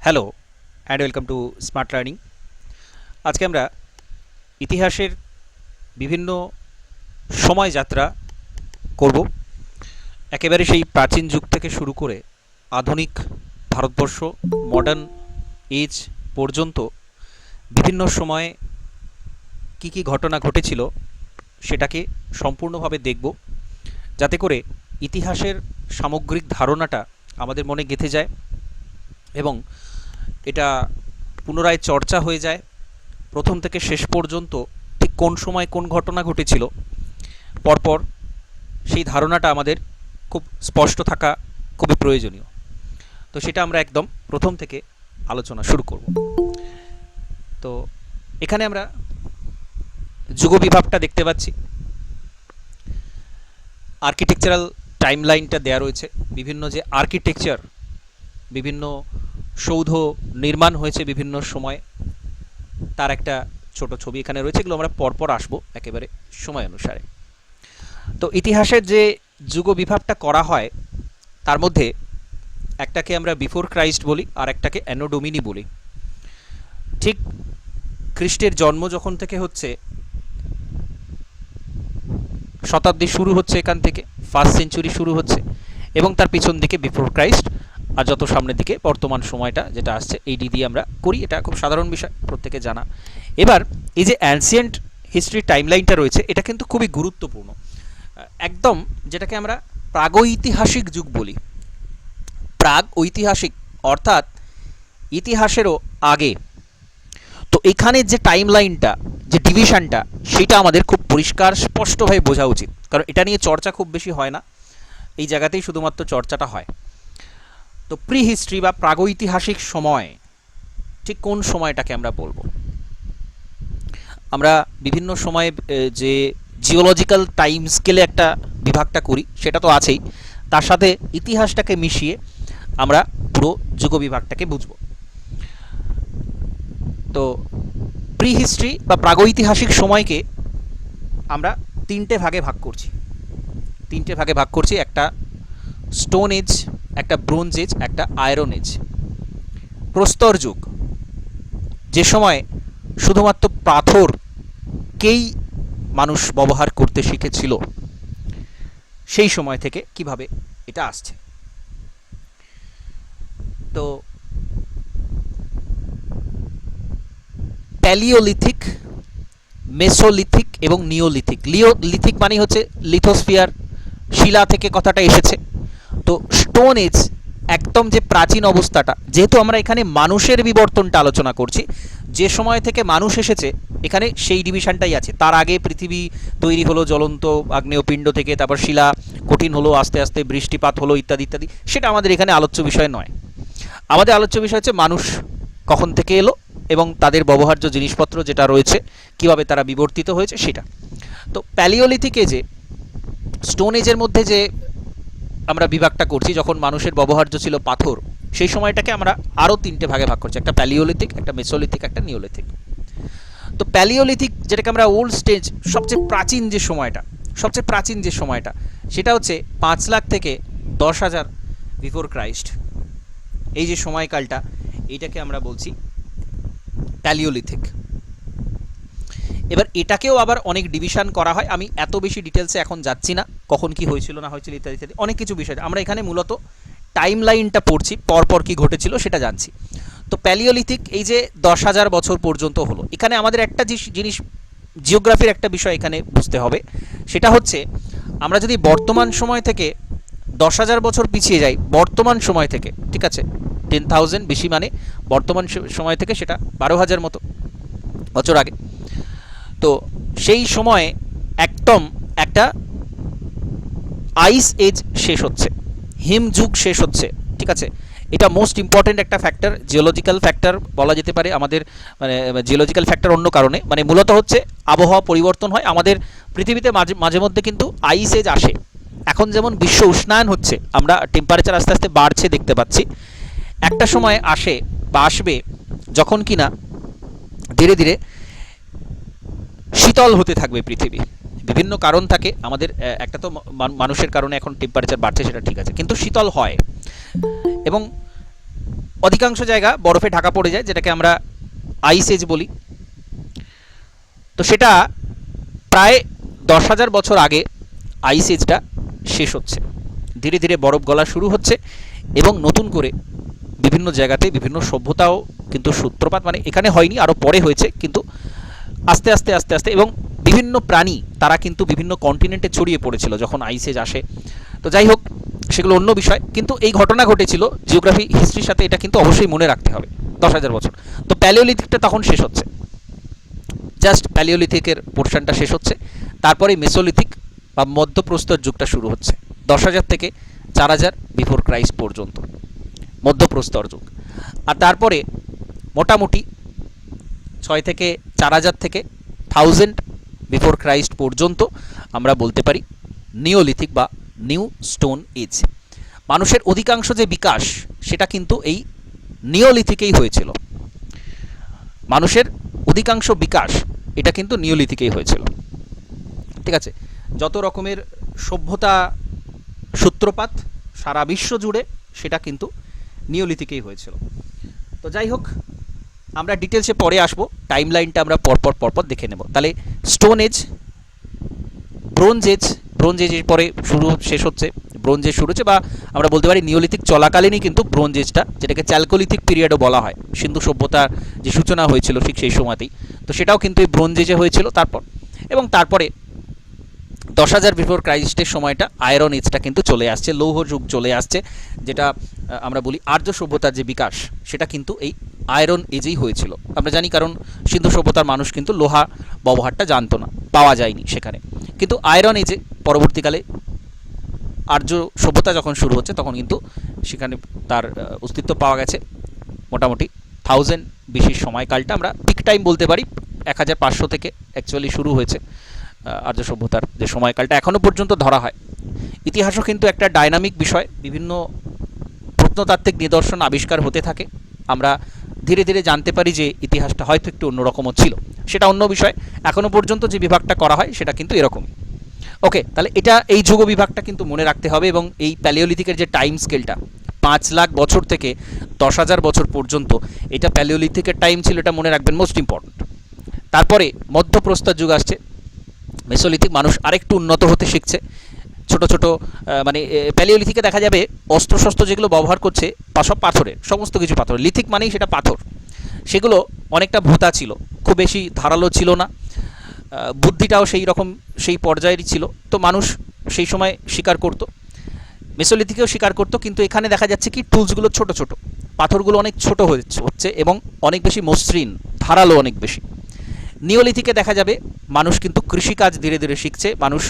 Hello and welcome to smart learning. আজকে আমরা ইতিহাসের বিভিন্ন সময় যাত্রা করব, একেবারে সেই প্রাচীন যুগ থেকে শুরু করে আধুনিক ভারতবর্ষ মডার্ন এজ পর্যন্ত বিভিন্ন সময়ে কি কি ঘটনা ঘটেছিল সেটাকে সম্পূর্ণভাবে দেখব, যাতে করে ইতিহাসের সামগ্রিক ধারণাটা আমাদের মনে গেঁথে যায় এবং এটা পুনরায় চর্চা হয়ে যায়। প্রথম থেকে শেষ পর্যন্ত ঠিক কোন সময় কোন ঘটনা ঘটেছিল পরপর সেই ধারণাটা আমাদের খুব স্পষ্ট থাকা খুবই প্রয়োজনীয়। তো সেটা আমরা একদম প্রথম থেকে আলোচনা শুরু করব। তো এখানে আমরা যুগ বিভাগটা দেখতে পাচ্ছি, আর্কিটেকচারাল টাইমলাইনটা দেয়া রয়েছে, বিভিন্ন যে আর্কিটেকচার, বিভিন্ন সৌধ নির্মাণ হয়েছে বিভিন্ন সময়, তার একটা ছোট ছবি এখানে রয়েছে। এগুলো আমরা পরপর আসবো একেবারে সময় অনুসারে। তো ইতিহাসের যে যুগ বিভাগটা করা হয় তার মধ্যে একটাকে আমরা বিফোর ক্রাইস্ট বলি আর একটাকে অ্যানো ডোমিনি বলি। ঠিক খ্রিস্টের জন্ম যখন থেকে হচ্ছে, শতাব্দী শুরু হচ্ছে এখান থেকে, ফার্স্ট সেঞ্চুরি শুরু হচ্ছে এবং তার পিছন দিকে বিফোর ক্রাইস্ট, আর যত সামনের দিকে বর্তমান সময়টা যেটা আসছে এইডি দিয়ে আমরা করি। এটা খুব সাধারণ বিষয়, প্রত্যেকে জানা। এবার এই যে অ্যানসিয়েন্ট হিস্ট্রি টাইমলাইনটা রয়েছে এটা কিন্তু খুবই গুরুত্বপূর্ণ, একদম যেটাকে আমরা প্রাগৈতিহাসিক যুগ বলি। প্রাগ ঐতিহাসিক অর্থাৎ ইতিহাসেরও আগে। তো এখানে যে টাইমলাইনটা, যে ডিভিশনটা, সেটা আমাদের খুব পরিষ্কার স্পষ্টভাবে বোঝা উচিত, কারণ এটা নিয়ে চর্চা খুব বেশি হয় না, এই জায়গাতেই শুধুমাত্র চর্চাটা হয়। তো প্রি হিস্ট্রি বা প্রাগৈতিহাসিক সময় ঠিক কোন সময়টাকে আমরা বলবো? আমরা বিভিন্ন সময়ে যে জিওলজিক্যাল টাইম স্কেলে একটা বিভাগটা করি সেটা তো আছেই, তার সাথে ইতিহাসটাকে মিশিয়ে আমরা পুরো যুগ বিভাগটাকে বুঝব। তো প্রি হিস্ট্রি বা প্রাগৈতিহাসিক সময়কে আমরা তিনটে ভাগে ভাগ করছি। একটা স্টোন এজ, একটা ব্রোঞ্জ এজ, একটা আয়রন এজ। প্রস্তর যুগ, যে সময় শুধুমাত্র পাথরকেই মানুষ ব্যবহার করতে শিখেছিল, সেই সময় থেকে কিভাবে এটা আসছে। তো প্যালিওলিথিক, মেসোলিথিক এবং নিওলিথিক। লিথিক মানে হচ্ছে লিথোস্ফিয়ার, শিলা থেকে কথাটা এসেছে। তো স্টোন এজ একদম যে প্রাচীন অবস্থাটা, যেহেতু আমরা এখানে মানুষের বিবর্তনটা আলোচনা করছি, যে সময় থেকে মানুষ এসেছে এখানে সেই ডিভিশনটাই আছে। তার আগে পৃথিবী তৈরি হলো জ্বলন্ত আগ্নেয়পিণ্ড থেকে, তারপর শিলা কঠিন হলো, আস্তে আস্তে বৃষ্টিপাত হলো, ইত্যাদি ইত্যাদি। সেটা আমাদের এখানে আলোচ্য বিষয় নয়। আমাদের আলোচ্য বিষয় হচ্ছে মানুষ কখন থেকে এলো এবং তাদের ব্যবহার্য জিনিসপত্র যেটা রয়েছে কিভাবে তারা বিবর্তিত হয়েছে সেটা। তো প্যালিওলিথিক এজে, স্টোন এজের মধ্যে যে আমরা বিভাগটা করছি, যখন মানুষের ব্যবহার্য ছিল পাথর, সেই সময়টাকে আমরা আরও তিনটে ভাগে ভাগ করছি, একটা প্যালিওলিথিক, একটা মেসোলিথিক, একটা নিওলিথিক। তো প্যালিওলিথিক, যেটাকে আমরা ওল্ড স্টেজ, সবচেয়ে প্রাচীন যে সময়টা সেটা হচ্ছে 5 লাখ থেকে 10,000 বিফোর ক্রাইস্ট। এই যে সময়কালটা, এইটাকে আমরা বলছি প্যালিওলিথিক। এবার এটাকেও আবার অনেক ডিভিশন করা হয়, আমি এত বেশি ডিটেলসে এখন যাচ্ছি না, কখন কি হয়েছিল না হয়েছিল ইত্যাদি ইত্যাদি অনেক কিছু বিষয়। আমরা এখানে মূলত টাইম লাইনটা পড়ছি, পরপর কি ঘটেছিল সেটা জানছি। তো প্যালিওলিথিক এই যে 10,000 বছর পর্যন্ত হলো, এখানে আমাদের একটা জিনিস, জিওগ্রাফির একটা বিষয় এখানে বুঝতে হবে। সেটা হচ্ছে আমরা যদি বর্তমান সময় থেকে 10,000 বছর পিছিয়ে যাই, বর্তমান সময় থেকে, ঠিক আছে, 10,000 বেশি মানে বর্তমান সময় থেকে সেটা 12,000 মতো বছর আগে। তো সেই সময়ে একদম একটা আইস এজ শেষ হচ্ছে, হিম যুগ শেষ হচ্ছে, ঠিক আছে। এটা মোস্ট ইম্পর্টেন্ট একটা ফ্যাক্টর, জিওলজিক্যাল ফ্যাক্টর বলা যেতে পারে আমাদের, মানে জিওলজিক্যাল ফ্যাক্টর অন্য কারণে, মানে মূলত হচ্ছে আবহাওয়া পরিবর্তন হয় আমাদের পৃথিবীতে, মাঝে মধ্যে কিন্তু আইস এজ আসে। এখন যেমন বিশ্ব উষ্ণায়ন হচ্ছে, আমরা টেম্পারেচার আস্তে আস্তে বাড়ছে দেখতে পাচ্ছি, একটা সময় আসে বা আসবে যখন কিনা ধীরে ধীরে শীতল হতে থাকবে পৃথিবী। বিভিন্ন কারণ থাকে আমাদের, একটা তো মানুষের কারণে এখন টেম্পারেচার বাড়ছে সেটা ঠিক আছে, কিন্তু শীতল হয় এবং অধিকাংশ জায়গা বরফে ঢাকা পড়ে যায়, যেটাকে আমরা আইস এজ বলি। তো সেটা প্রায় 10,000 বছর আগে আইস এজটা শেষ হচ্ছে, ধীরে ধীরে বরফ গলা শুরু হচ্ছে এবং নতুন করে বিভিন্ন জায়গাতে বিভিন্ন সভ্যতাও কিন্তু সূত্রপাত, মানে এখানে হয়নি, আরও পরে হয়েছে, কিন্তু আস্তে আস্তে আস্তে আস্তে, এবং বিভিন্ন প্রাণী তারা কিন্তু বিভিন্ন কন্টিনেন্টে ছড়িয়ে পড়েছিল যখন আইস এজ আসে। তো যাই হোক, সেগুলো অন্য বিষয়, কিন্তু এই ঘটনা ঘটেছিল, জিওগ্রাফি হিস্ট্রির সাথে এটা কিন্তু অবশ্যই মনে রাখতে হবে। 10,000 বছর। তো প্যালিওলিথিকটা তখন শেষ হচ্ছে, জাস্ট প্যালিওলিথিকের পোর্শনটা শেষ হচ্ছে, তারপরে মেসোলিথিক বা মধ্যপ্রস্তর যুগটা শুরু হচ্ছে 10,000 থেকে 4,000 বিফোর ক্রাইস্ট পর্যন্ত, মধ্যপ্রস্তর যুগ। আর তারপরে মোটামুটি 6 থেকে 4,000 থেকে 1000 বিফোর ক্রাইস্ট পর্যন্ত আমরা বলতে পারি নিওলিথিক বা নিউ স্টোন এজ। মানুষের অধিকাংশ যে বিকাশ সেটা কিন্তু এই নিওলিথিকেই হয়েছিল, মানুষের অধিকাংশ বিকাশ এটা কিন্তু নিওলিথিকেই হয়েছিল। ঠিক আছে, যত রকমের সভ্যতা সূত্রপাত সারা বিশ্ব জুড়ে সেটা কিন্তু নিওলিথিকেই হয়েছিল। তো যাই হোক, আমরা ডিটেলসে পরে আসবো, টাইম লাইনটা আমরা পরপর দেখে নেব। তাহলে stone age, bronze age, bronze এজের পরে শেষ হচ্ছে, ব্রোঞ্জ এজ শুরু হচ্ছে, বা আমরা বলতে পারি নিওলিথিক চলাকালীনই কিন্তু ব্রোঞ্জ এজটা, যেটাকে চ্যালকোলিথিক পিরিয়ডও বলা হয়, সিন্ধু সভ্যতার যে সূচনা হয়েছিল ঠিক সেই সময়তেই, তো সেটাও কিন্তু এই ব্রোঞ্জ এজে হয়েছিল। তারপরে 10,000 বিফোর ক্রাইস্টের সময়টা আয়রন এজটা কিন্তু চলে আসছে, লৌহ যুগ চলে আসছে, যেটা আমরা বলি আর্য সভ্যতার যে বিকাশ সেটা কিন্তু এই আয়রন এজেই হয়েছিল। আমরা জানি, কারণ সিন্ধু সভ্যতার মানুষ কিন্তু লোহা ব্যবহারটা জানতো না, পাওয়া যায়নি সেখানে, কিন্তু আয়রন এজে পরবর্তীকালে আর্য সভ্যতা যখন শুরু হচ্ছে তখন কিন্তু সেখানে তার অস্তিত্ব পাওয়া গেছে। মোটামুটি 1000 বিশির সময়কালটা আমরা পিক টাইম বলতে পারি, 1500 থেকে অ্যাকচুয়ালি শুরু হয়েছে আর্য সভ্যতার যে সময়কালটা এখনও পর্যন্ত ধরা হয়। ইতিহাসও কিন্তু একটা ডাইনামিক বিষয়, বিভিন্ন প্রত্নতাত্ত্বিক নিদর্শন আবিষ্কার হতে থাকে, আমরা ধীরে ধীরে জানতে পারি যে ইতিহাসটা হয়তো একটু অন্যরকমও ছিল, সেটা অন্য বিষয়। এখনও পর্যন্ত যে বিভাগটা করা হয় সেটা কিন্তু এরকমই। ওকে, তাহলে এটা এই যুগ বিভাগটা কিন্তু মনে রাখতে হবে, এবং এই প্যালিওলিথিকের যে টাইম স্কেলটা 5 লাখ বছর থেকে 10,000 বছর পর্যন্ত, এটা প্যালিওলিথিকের টাইম ছিল, এটা মনে রাখবেন, মোস্ট ইম্পর্ট্যান্ট। তারপরে মধ্যপ্রস্তর যুগ আসছে, মেসোলিথিক, মানুষ আরেকটু উন্নত হতে শিখছে, ছোট ছোট মানে প্যালিওলিথিকে দেখা যাবে অস্ত্রশস্ত্র যেগুলো ব্যবহার করছে সব পাথরের, সমস্ত কিছু পাথর, লিথিক মানেই সেটা পাথর, সেগুলো অনেকটা ভোঁতা ছিল, খুব বেশি ধারালো ছিল না, বুদ্ধিটাও সেই রকম সেই পর্যায়েরই ছিল। তো মানুষ সেই সময় শিকার করতো, মেসোলিথিকেও শিকার করতো, কিন্তু এখানে দেখা যাচ্ছে কি টুলসগুলো ছোট ছোট, পাথরগুলো অনেক ছোট হচ্ছে এবং অনেক বেশি মসৃণ, ধারালো অনেক বেশি। নিওলিথিকে দেখা যাবে মানুষ কিন্তু কৃষিকাজ ধীরে ধীরে শিখছে, মানুষ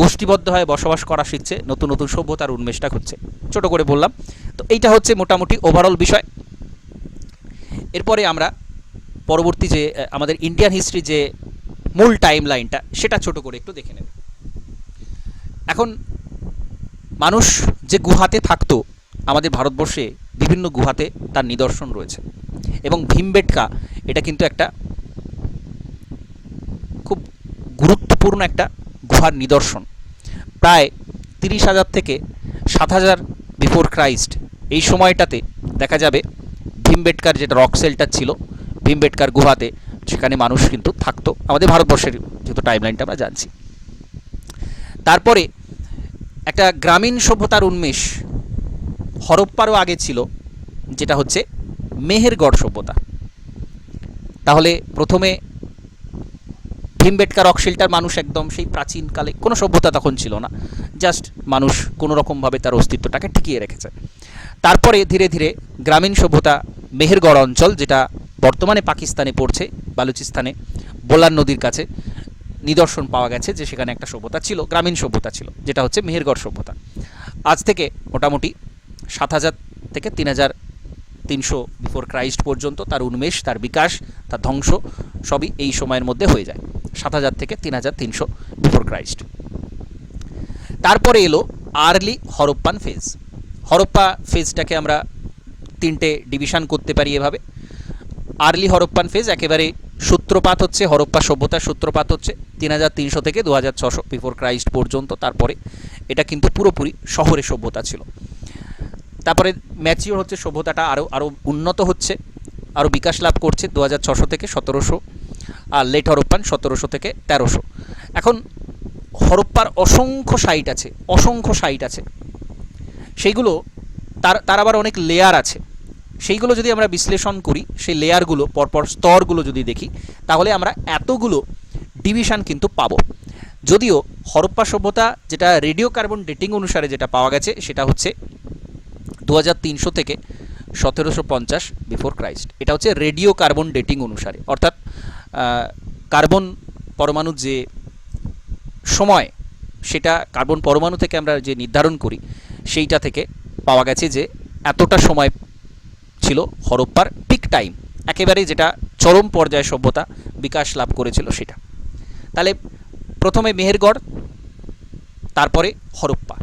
গোষ্ঠীবদ্ধ হয়ে বসবাস করা শিখছে, নতুন নতুন সভ্যতার উন্মেষটা হচ্ছে, ছোট করে বললাম। তো এইটা হচ্ছে মোটামুটি ওভারঅল বিষয়। এরপরে আমরা পরবর্তী যে আমাদের ইন্ডিয়ান হিস্ট্রি যে মূল টাইম লাইনটা সেটা ছোট করে একটু দেখে নেব। এখন মানুষ যে গুহাতে থাকতো, আমাদের ভারতবর্ষে বিভিন্ন গুহাতে তার নিদর্শন রয়েছে, এবং ভীমবেটকা এটা কিন্তু একটা খুব গুরুত্বপূর্ণ একটা গুহার নিদর্শন। প্রায় 30,000 থেকে 7,000 বিফোর ক্রাইস্ট এই সময়টাতে দেখা যাবে ভীমবেটকার যেটা রক শেল্টার ছিল, ভীমবেটকার গুহাতে, সেখানে মানুষ কিন্তু থাকতো, আমাদের ভারতবর্ষের যেহেতু টাইমলাইনটা আমরা জানছি। তারপরে একটা গ্রামীণ সভ্যতার উন্মেষ হরপ্পারও আগে ছিল, যেটা হচ্ছে মেহেরগড় সভ্যতা। তাহলে প্রথমে ভীমবেটকা রক শেল্টার, মানুষ একদম সেই প্রাচীনকালে কোনো সভ্যতা তখন ছিল না, জাস্ট মানুষ কোনো রকমভাবে তার অস্তিত্বটাকে টিকিয়ে রেখেছে। তারপরে ধীরে ধীরে গ্রামীণ সভ্যতা, মেহেরগড় অঞ্চল যেটা বর্তমানে পাকিস্তানে পড়ছে, বালুচিস্তানে বোলার নদীর কাছে নিদর্শন পাওয়া গেছে যে সেখানে একটা সভ্যতা ছিল, গ্রামীণ সভ্যতা ছিল, যেটা হচ্ছে মেহেরগড় সভ্যতা। আজ থেকে মোটামুটি 7,000 থেকে 3,300 বিফোর ক্রাইস্ট পর্যন্ত তার উন্মেষ, তার বিকাশ, তার ধ্বংস সবই এই সময়ের মধ্যে হয়ে যায়, 7,000 থেকে 3,300 বিফোর ক্রাইস্ট। তারপরে এলো আর্লি হরপ্পান ফেজ। হরপ্পা ফেজটাকে আমরা 3টে ডিভিশন করতে পারি এভাবে। আর্লি হরপ্পান ফেজ একেবারে সূত্রপাত হচ্ছে, হরপ্পা সভ্যতার সূত্রপাত হচ্ছে 3,300 থেকে 2,600 বিফোর ক্রাইস্ট পর্যন্ত। তারপরে এটা কিন্তু পুরোপুরি শহরে সভ্যতা ছিল। তারপরে ম্যাচিওর হচ্ছে সভ্যতাটা, আরও আরও উন্নত হচ্ছে, আরও বিকাশ লাভ করছে 2600 থেকে 1700, আর লেট হরপ্পান 1700 থেকে 1300। এখন হরপ্পার অসংখ্য সাইট আছে, অসংখ্য সাইট আছে, সেইগুলো তার আবার অনেক লেয়ার আছে। সেইগুলো যদি আমরা বিশ্লেষণ করি, সেই লেয়ারগুলো পরপর স্তরগুলো যদি দেখি, তাহলে আমরা এতগুলো ডিভিশন কিন্তু পাবো। যদিও হরপ্পা সভ্যতা যেটা রেডিও কার্বন ডেটিং অনুসারে যেটা পাওয়া গেছে, সেটা হচ্ছে 2300 থেকে 1750 বিফোর ক্রাইস্ট। এটা হচ্ছে রেডিও কার্বন ডেটিং অনুসারে, অর্থাৎ কার্বন পরমাণুর যে সময়, সেটা কার্বন পরমাণু থেকে আমরা যে নির্ধারণ করি, সেইটা থেকে পাওয়া গেছে যে এতটা সময় ছিল হরপ্পার পিক টাইম, একেবারে যেটা চরম পর্যায়ে সভ্যতা বিকাশ লাভ করেছিল সেটা। তাহলে প্রথমে মেহেরগড়, তারপরে হরপ্পা,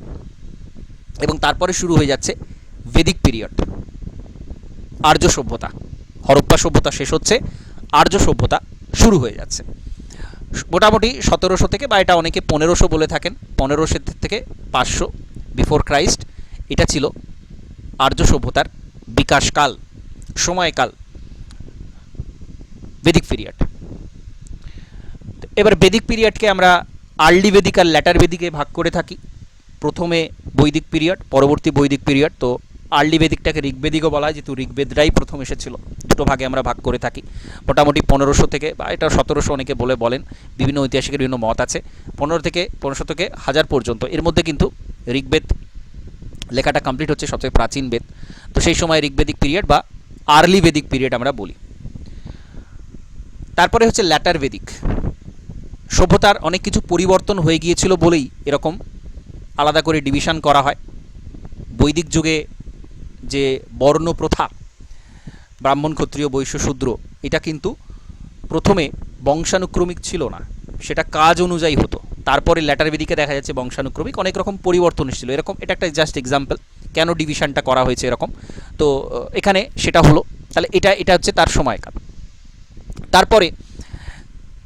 এবং তারপরে শুরু হয়ে যাচ্ছে বেদিক পিরিয়ড, আর্য সভ্যতা। হরপ্পা সভ্যতা শেষ হচ্ছে, আর্য সভ্যতা শুরু হয়ে যাচ্ছে মোটামুটি 1700 থেকে, বা এটা অনেকে 1500 বলে থাকেন, 1500 থেকে 500 বিফোর ক্রাইস্ট। এটা ছিল আর্য সভ্যতার বিকাশকাল, সময়কাল, বেদিক পিরিয়ড। এবার বেদিক পিরিয়ডকে আমরা আর্লি বেদিক আর ল্যাটার বেদিকে ভাগ করে থাকি। প্রথমে বৈদিক পিরিয়ড, পরবর্তী বৈদিক পিরিয়ড। তো আর্লি বেদিকটাকে ঋগ্বেদিকও বলা হয়, যেহেতু ঋগ্বেদরাই প্রথম এসেছিল। দুটো ভাগে আমরা ভাগ করে থাকি। মোটামুটি 1500 থেকে, বা এটা 1700 অনেকে বলেন, বিভিন্ন ঐতিহাসিকের বিভিন্ন মত আছে। 1500 থেকে 1000 পর্যন্ত, এর মধ্যে কিন্তু ঋগ্বেদ লেখাটা কমপ্লিট হচ্ছে, সবচেয়ে প্রাচীন বেদ। তো সেই সময় ঋগ্বেদিক পিরিয়ড বা আর্লি বেদিক পিরিয়ড আমরা বলি। তারপরে হচ্ছে ল্যাটার বেদিক। সভ্যতার অনেক কিছু পরিবর্তন হয়ে গিয়েছিল বলেই এরকম আলাদা করে ডিভিশন করা হয়। বৈদিক যুগে যে বর্ণ প্রথা, ব্রাহ্মণ, ক্ষত্রিয়, বৈশ্য, শূদ্র, এটা কিন্তু প্রথমে বংশানুক্রমিক ছিল না, সেটা কাজ অনুযায়ী হতো। তারপরে ল্যাটার বেদিকে দেখা যাচ্ছে বংশানুক্রমিক, অনেক রকম পরিবর্তন এসেছিল। এরকম, এটা একটা জাস্ট এক্সাম্পল কেন ডিভিশনটা করা হয়েছে এরকম। তো এখানে সেটা হলো, তাহলে এটা হচ্ছে তার সময়কাল। তারপরে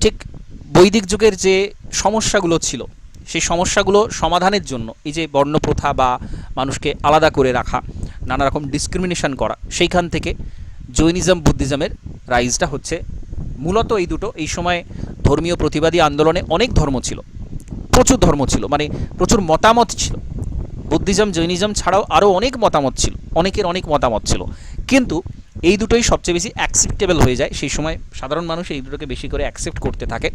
ঠিক বৈদিক যুগের যে সমস্যাগুলো ছিল, সেই সমস্যাগুলো সমাধানের জন্য এই যে বর্ণপ্রথা বা মানুষকে আলাদা করে রাখা, নানা রকম ডিসক্রিমিনেশন করা, সেইখান থেকে জৈনিজম, বুদ্ধিজমের রাইজটা হচ্ছে। মূলত এই দুটো, এই সময় ধর্মীয় প্রতিবাদী আন্দোলনে অনেক ধর্ম ছিল, প্রচুর ধর্ম ছিল, মানে প্রচুর মতামত ছিল। বুদ্ধিজম, জৈনিজম ছাড়াও আরও অনেক মতামত ছিল, অনেকের অনেক মতামত ছিল, কিন্তু এই দুটোই সবচেয়ে বেশি অ্যাকসেপ্টেবল হয়ে যায়। সেই সময় সাধারণ মানুষ এই দুটোকে বেশি করে অ্যাকসেপ্ট করতে থাকে।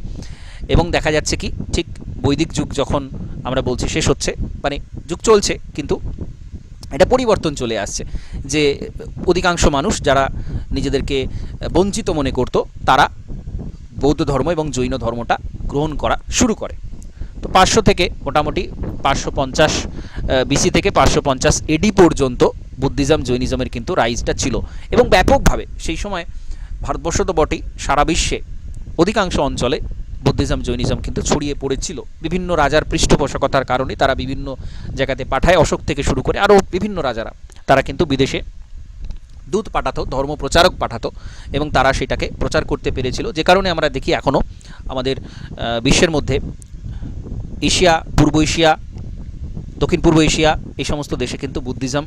এবং দেখা যাচ্ছে কি, ঠিক বৈদিক যুগ যখন আমরা বলছি শেষ হচ্ছে, মানে যুগ চলছে, কিন্তু এটা পরিবর্তন চলে আসছে যে অধিকাংশ মানুষ যারা নিজেদেরকে বঞ্চিত মনে করত, তারা বৌদ্ধ ধর্ম এবং জৈন ধর্মটা গ্রহণ করা শুরু করে। তো 500 থেকে মোটামুটি 550 বিসি থেকে 550 এডি পর্যন্ত বুদ্ধিজম, জৈনিজমের কিন্তু রাইজটা ছিল, এবং ব্যাপকভাবে সেই সময় ভারতবর্ষ তো বটেই, সারা বিশ্বে অধিকাংশ অঞ্চলে বুদ্ধিজম, জৈনিজম কিন্তু ছড়িয়ে পড়েছিল। বিভিন্ন রাজার পৃষ্ঠপোষকতার কারণে তারা বিভিন্ন জায়গাতে পাঠায়, অশোক থেকে শুরু করে আরও বিভিন্ন রাজারা, তারা কিন্তু বিদেশে দূত পাঠাতো, ধর্ম প্রচারক পাঠাতো, এবং তারা সেটাকে প্রচার করতে পেরেছিল। যে কারণে আমরা দেখি এখনও আমাদের বিশ্বের মধ্যে এশিয়া, পূর্ব এশিয়া, দক্ষিণ পূর্ব এশিয়া, এই সমস্ত দেশে কিন্তু বুদ্ধিজম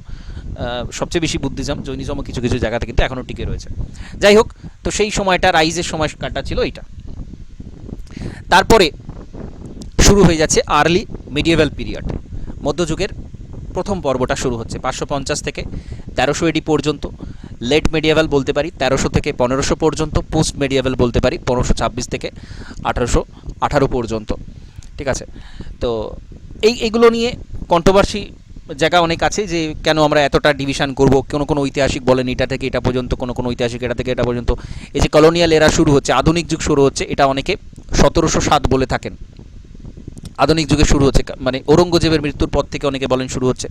সবচেয়ে বেশি, বুদ্ধিজম, জৈনিজমও কিছু কিছু জায়গাতে কিন্তু এখনও টিকে রয়েছে। যাই হোক, তো সেই সময়টা রাইজের সময়কালটা ছিল এইটা। তারপরে শুরু হয়ে যাচ্ছে আর্লি মিডিয়েভাল পিরিয়ড। মধ্যযুগের প্রথম পর্বটা শুরু হচ্ছে 550 থেকে 1300 এডি পর্যন্ত। লেট মিডিয়েভাল বলতে পারি 1300 থেকে 1500 পর্যন্ত। পোস্ট মিডিয়েভাল বলতে পারি 1526 থেকে 1818 পর্যন্ত। ঠিক আছে, তো এইগুলো নিয়ে কন্ট্রোভার্সি জায়গা অনেক আছে যে কেন আমরা এতটা ডিভিশন করব। কোনো ঐতিহাসিক বলেন এটা থেকে এটা পর্যন্ত, কোনো ঐতিহাসিক এটা থেকে এটা পর্যন্ত। এই যে কলোনিয়াল এরা শুরু হচ্ছে, আধুনিক যুগ শুরু হচ্ছে, এটা অনেকে 1707 বলে থাকেন। আধুনিক যুগে শুরু হচ্ছে, মানে ঔরঙ্গজেবের মৃত্যুর পর থেকে অনেকে বলেন শুরু হচ্ছে,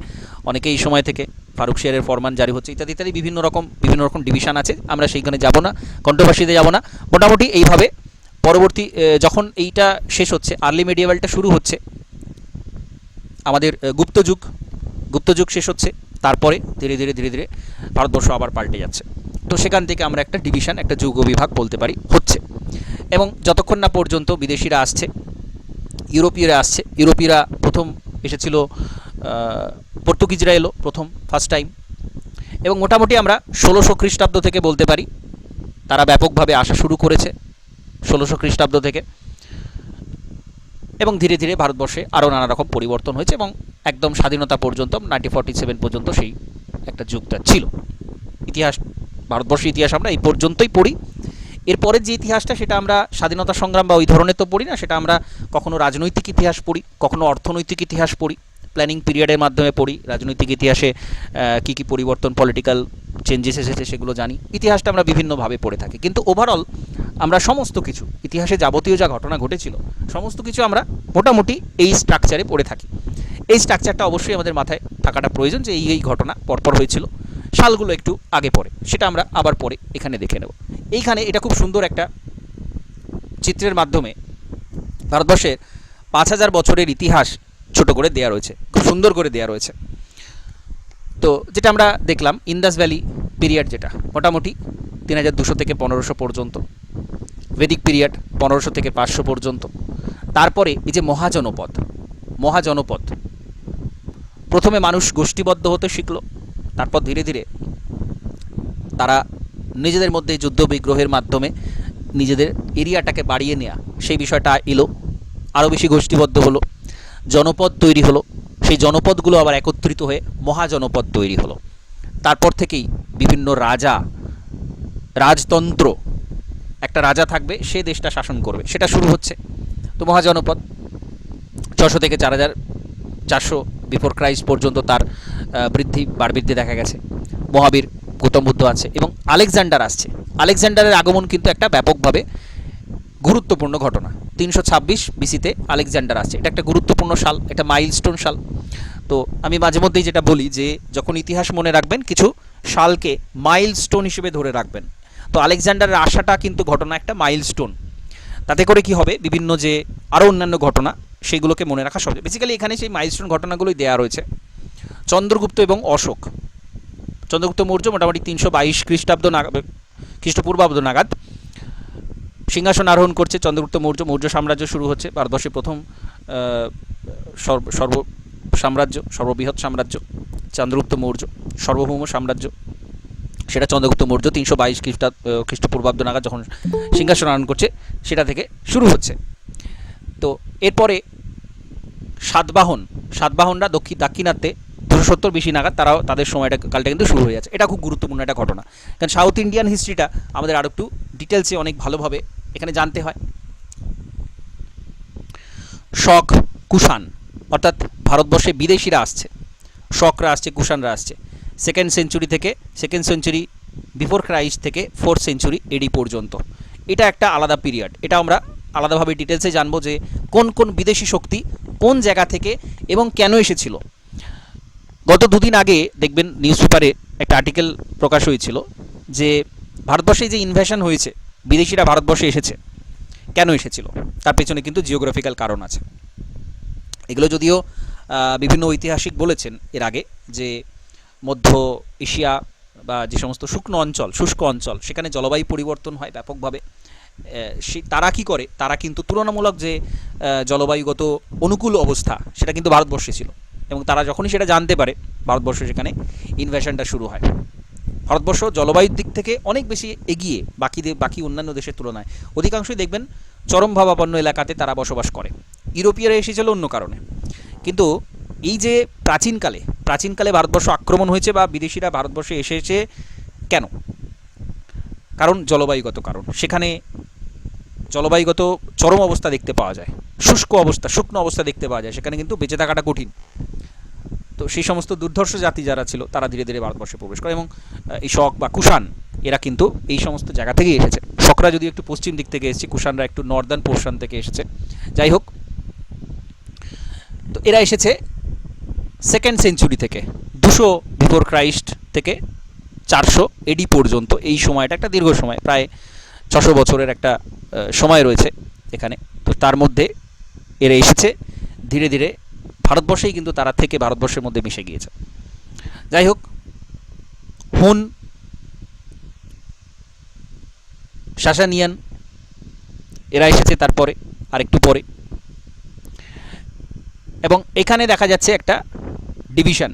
অনেকে এই সময় থেকে ফারুক শিয়ারের ফরমান জারি হচ্ছে, ইত্যাদি ইত্যাদি বিভিন্ন রকম ডিভিশন আছে। আমরা সেইখানে যাব না, কন্ট্রোভার্সিতে যাব না। মোটামুটি এইভাবে পরবর্তী যখন এইটা শেষ হচ্ছে, আর্লি মিডিয়েভালটা শুরু হচ্ছে, আমাদের গুপ্তযুগ শেষ হচ্ছে, তারপরে ধীরে ধীরে ভারতবর্ষ আবার পাল্টে যাচ্ছে। তো সেখান থেকে আমরা একটা ডিভিশন, একটা যুগ বিভাগ বলতে পারি হচ্ছে। এবং যতক্ষণ না পর্যন্ত বিদেশিরা আসছে, ইউরোপীয়রা আসছে। ইউরোপীয়রা প্রথম এসেছিল, পর্তুগিজরা এলো প্রথম, ফার্স্ট টাইম এবং মোটামুটি আমরা 1600 খ্রিস্টাব্দ থেকে বলতে পারি তারা ব্যাপকভাবে আসা শুরু করেছে 1600 খ্রিস্টাব্দ থেকে, এবং ধীরে ধীরে ভারতবর্ষে আরও নানা রকম পরিবর্তন হয়েছে এবং একদম স্বাধীনতা পর্যন্ত 1947 পর্যন্ত সেই একটা যুগটা ছিল। ইতিহাস, ভারতবর্ষের ইতিহাস আমরা এই পর্যন্তই পড়ি। এরপরের যে ইতিহাসটা সেটা আমরা স্বাধীনতা সংগ্রাম বা ওই ধরনের তো পড়ি না, সেটা আমরা কখনো রাজনৈতিক ইতিহাস পড়ি, কখনো অর্থনৈতিক ইতিহাস পড়ি, প্ল্যানিং পিরিয়ডের মাধ্যমে পড়ি, রাজনৈতিক ইতিহাসে কী কী পরিবর্তন, পলিটিক্যাল চেঞ্জেস এসেছে সেগুলো জানি। ইতিহাসটা আমরা বিভিন্নভাবে পড়ে থাকি, কিন্তু ওভারঅল আমরা সমস্ত কিছু ইতিহাসে যাবতীয় যা ঘটনা ঘটেছিল সমস্ত কিছু আমরা মোটামুটি এই স্ট্রাকচারে পড়ে থাকি। এই স্ট্রাকচারটা অবশ্যই আমাদের মাথায় থাকাটা প্রয়োজন যে এই ঘটনা পরপর হয়েছিল, সালগুলো একটু আগে পরে, সেটা আমরা আবার পরে এখানে দেখে নেব। এইখানে এটা খুব সুন্দর একটা চিত্রের মাধ্যমে ভারতবর্ষের 5000 বছরের ইতিহাস ছোট করে দেওয়া রয়েছে, খুব সুন্দর করে দেওয়া রয়েছে। তো যেটা আমরা দেখলাম ইন্দাস ভ্যালি পিরিয়ড, যেটা মোটামুটি 3200 থেকে 1500 পর্যন্ত, বেদিক পিরিয়ড 1500 থেকে 500 পর্যন্ত। তারপরে এই যে মহাজনপদ, প্রথমে মানুষ গোষ্ঠীবদ্ধ হতে শিখলো, তারপর ধীরে ধীরে তারা নিজেদের মধ্যে যুদ্ধ বিগ্রহের মাধ্যমে নিজেদের এরিয়াটাকে বাড়িয়ে নেওয়া, সেই বিষয়টা এলো, আরও বেশি গোষ্ঠীবদ্ধ হলো, জনপদ তৈরি হলো, সেই জনপদগুলো আবার একত্রিত হয়ে মহাজনপদ তৈরি হলো। তারপর থেকেই বিভিন্ন রাজতন্ত্র, একটা রাজা থাকবে, সে দেশটা শাসন করবে, সেটা শুরু হচ্ছে। তো মহাজনপদ 600 থেকে 4400 বিফোর ক্রাইস্ট পর্যন্ত তার বৃদ্ধি দেখা গেছে। মহাবীর গৌতম বুদ্ধ আছে এবং আলেকজান্ডার আসছে। আলেকজান্ডারের আগমন কিন্তু একটা ব্যাপকভাবে গুরুত্বপূর্ণ ঘটনা। 326 বিসিতে আলেকজান্ডার আসছে, এটা একটা গুরুত্বপূর্ণ সাল, একটা মাইলস্টোন সাল। তো আমি মাঝে মধ্যেই যেটা বলি যে যখন ইতিহাস মনে রাখবেন কিছু সালকে মাইলস্টোন হিসেবে ধরে রাখবেন। তো আলেকজান্ডারের আসাটা কিন্তু ঘটনা একটা মাইলস্টোন, তাতে করে কি হবে, বিভিন্ন যে আরও অন্যান্য ঘটনা সেগুলোকে মনে রাখা সহজ। বেসিক্যালি এখানে সেই মাইলস্টোন ঘটনাগুলোই দেওয়া রয়েছে। চন্দ্রগুপ্ত এবং অশোক, চন্দ্রগুপ্ত মৌর্য মোটামুটি 322 খ্রিস্টপূর্বাব্দ নাগাদ সিংহাসন আরোহণ করছে। চন্দ্রগুপ্ত মৌর্য সাম্রাজ্য শুরু হচ্ছে, ভারতবর্ষের প্রথম সর্ববৃহৎ সাম্রাজ্য চন্দ্রগুপ্ত মৌর্য, সার্বভৌম সাম্রাজ্য, সেটা চন্দ্রগুপ্ত মৌর্য 322 খ্রিস্টপূর্বাব্দ নাগাদ যখন সিংহাসন আরোহণ করছে সেটা থেকে শুরু হচ্ছে। তো এরপরে সাতবাহনরা দাক্ষিণাত্যে 270 বিসি নাগাদ তারাও তাদের কালটা কিন্তু শুরু হয়ে যাচ্ছে। এটা খুব গুরুত্বপূর্ণ একটা ঘটনা, কারণ সাউথ ইন্ডিয়ান হিস্ট্রিটা আমাদের আরও একটু ডিটেলসে অনেক ভালোভাবে এখানে জানতে হয়। শক, কুষাণ, অর্থাৎ ভারতবর্ষে বিদেশিরা আসছে, শকরা আসছে, কুষাণরা আসছে সেকেন্ড সেঞ্চুরি বিফোর ক্রাইস্ট থেকে 4th সেঞ্চুরি এডি পর্যন্ত। এটা একটা আলাদা পিরিয়ড, এটা আমরা আলাদাভাবে ডিটেলসে জানবো যে কোন কোন বিদেশি শক্তি কোন জায়গা থেকে এবং কেন এসেছিল। গত দুদিন আগে দেখবেন নিউজ পেপারে একটা আর্টিকেল প্রকাশ হয়েছিল যে ভারতবর্ষে যে ইনভেশন হয়েছে, বিদেশিরা ভারতবর্ষে এসেছে, কেন এসেছিল তার পেছনে কিন্তু জিওগ্রাফিক্যাল কারণ আছে। এগুলো যদিও বিভিন্ন ঐতিহাসিক বলেছেন এর আগে যে মধ্য এশিয়া বা যে সমস্ত শুষ্ক অঞ্চল সেখানে জলবায়ু পরিবর্তন হয় ব্যাপকভাবে। তারা কি করে, তারা কিন্তু তুলনামূলক যে জলবায়ুগত অনুকূল অবস্থা সেটা কিন্তু ভারতবর্ষে ছিল, এবং তারা যখনই সেটা জানতে পারে ভারতবর্ষে সেখানে ইনভেশনটা শুরু হয়। ভারতবর্ষ জলবায়ুর দিক থেকে অনেক বেশি এগিয়ে বাকি অন্যান্য দেশের তুলনায়। অধিকাংশই দেখবেন চরমভাবাপন্ন এলাকাতে তারা বসবাস করে। ইউরোপীয়রা এসেছিল অন্য কারণে, কিন্তু এই যে প্রাচীনকালে ভারতবর্ষ আক্রমণ হয়েছে বা বিদেশিরা ভারতবর্ষে এসেছে কেন, কারণ জলবায়ুগত কারণ। সেখানে জলবায়ুগত চরম অবস্থা দেখতে পাওয়া যায়, শুকনো অবস্থা দেখতে পাওয়া যায়, সেখানে কিন্তু বেঁচে থাকাটা কঠিন। তো সেই সমস্ত দুর্ধর্ষ জাতি যারা ছিল তারা ধীরে ধীরে ভারতবর্ষে প্রবেশ করে, এবং এই শক বা কুষাণ এরা কিন্তু এই সমস্ত জায়গা থেকেই এসেছে। শকরা যদিও একটু পশ্চিম দিক থেকে এসেছে, কুষাণরা একটু নর্দার্ন পোর্শন থেকে এসেছে। যাই হোক, তো এরা এসেছে সেকেন্ড সেঞ্চুরি থেকে 200 বিফোর ক্রাইস্ট থেকে 400 এডি পর্যন্ত। এই সময়টা একটা দীর্ঘ সময়, প্রায় 600 বছরের একটা সময় রয়েছে এখানে। তো তার মধ্যে এরা এসেছে ধীরে ধীরে ভারতবর্ষেই কিন্তু তারা থেকে ভারতবর্ষের মধ্যে মিশে গিয়েছে। যাই হোক, হুন, সাসানিয়ান এরা এসেছে তারপরে আরেকটু পরে, এবং এখানে দেখা যাচ্ছে একটা ডিভিশন।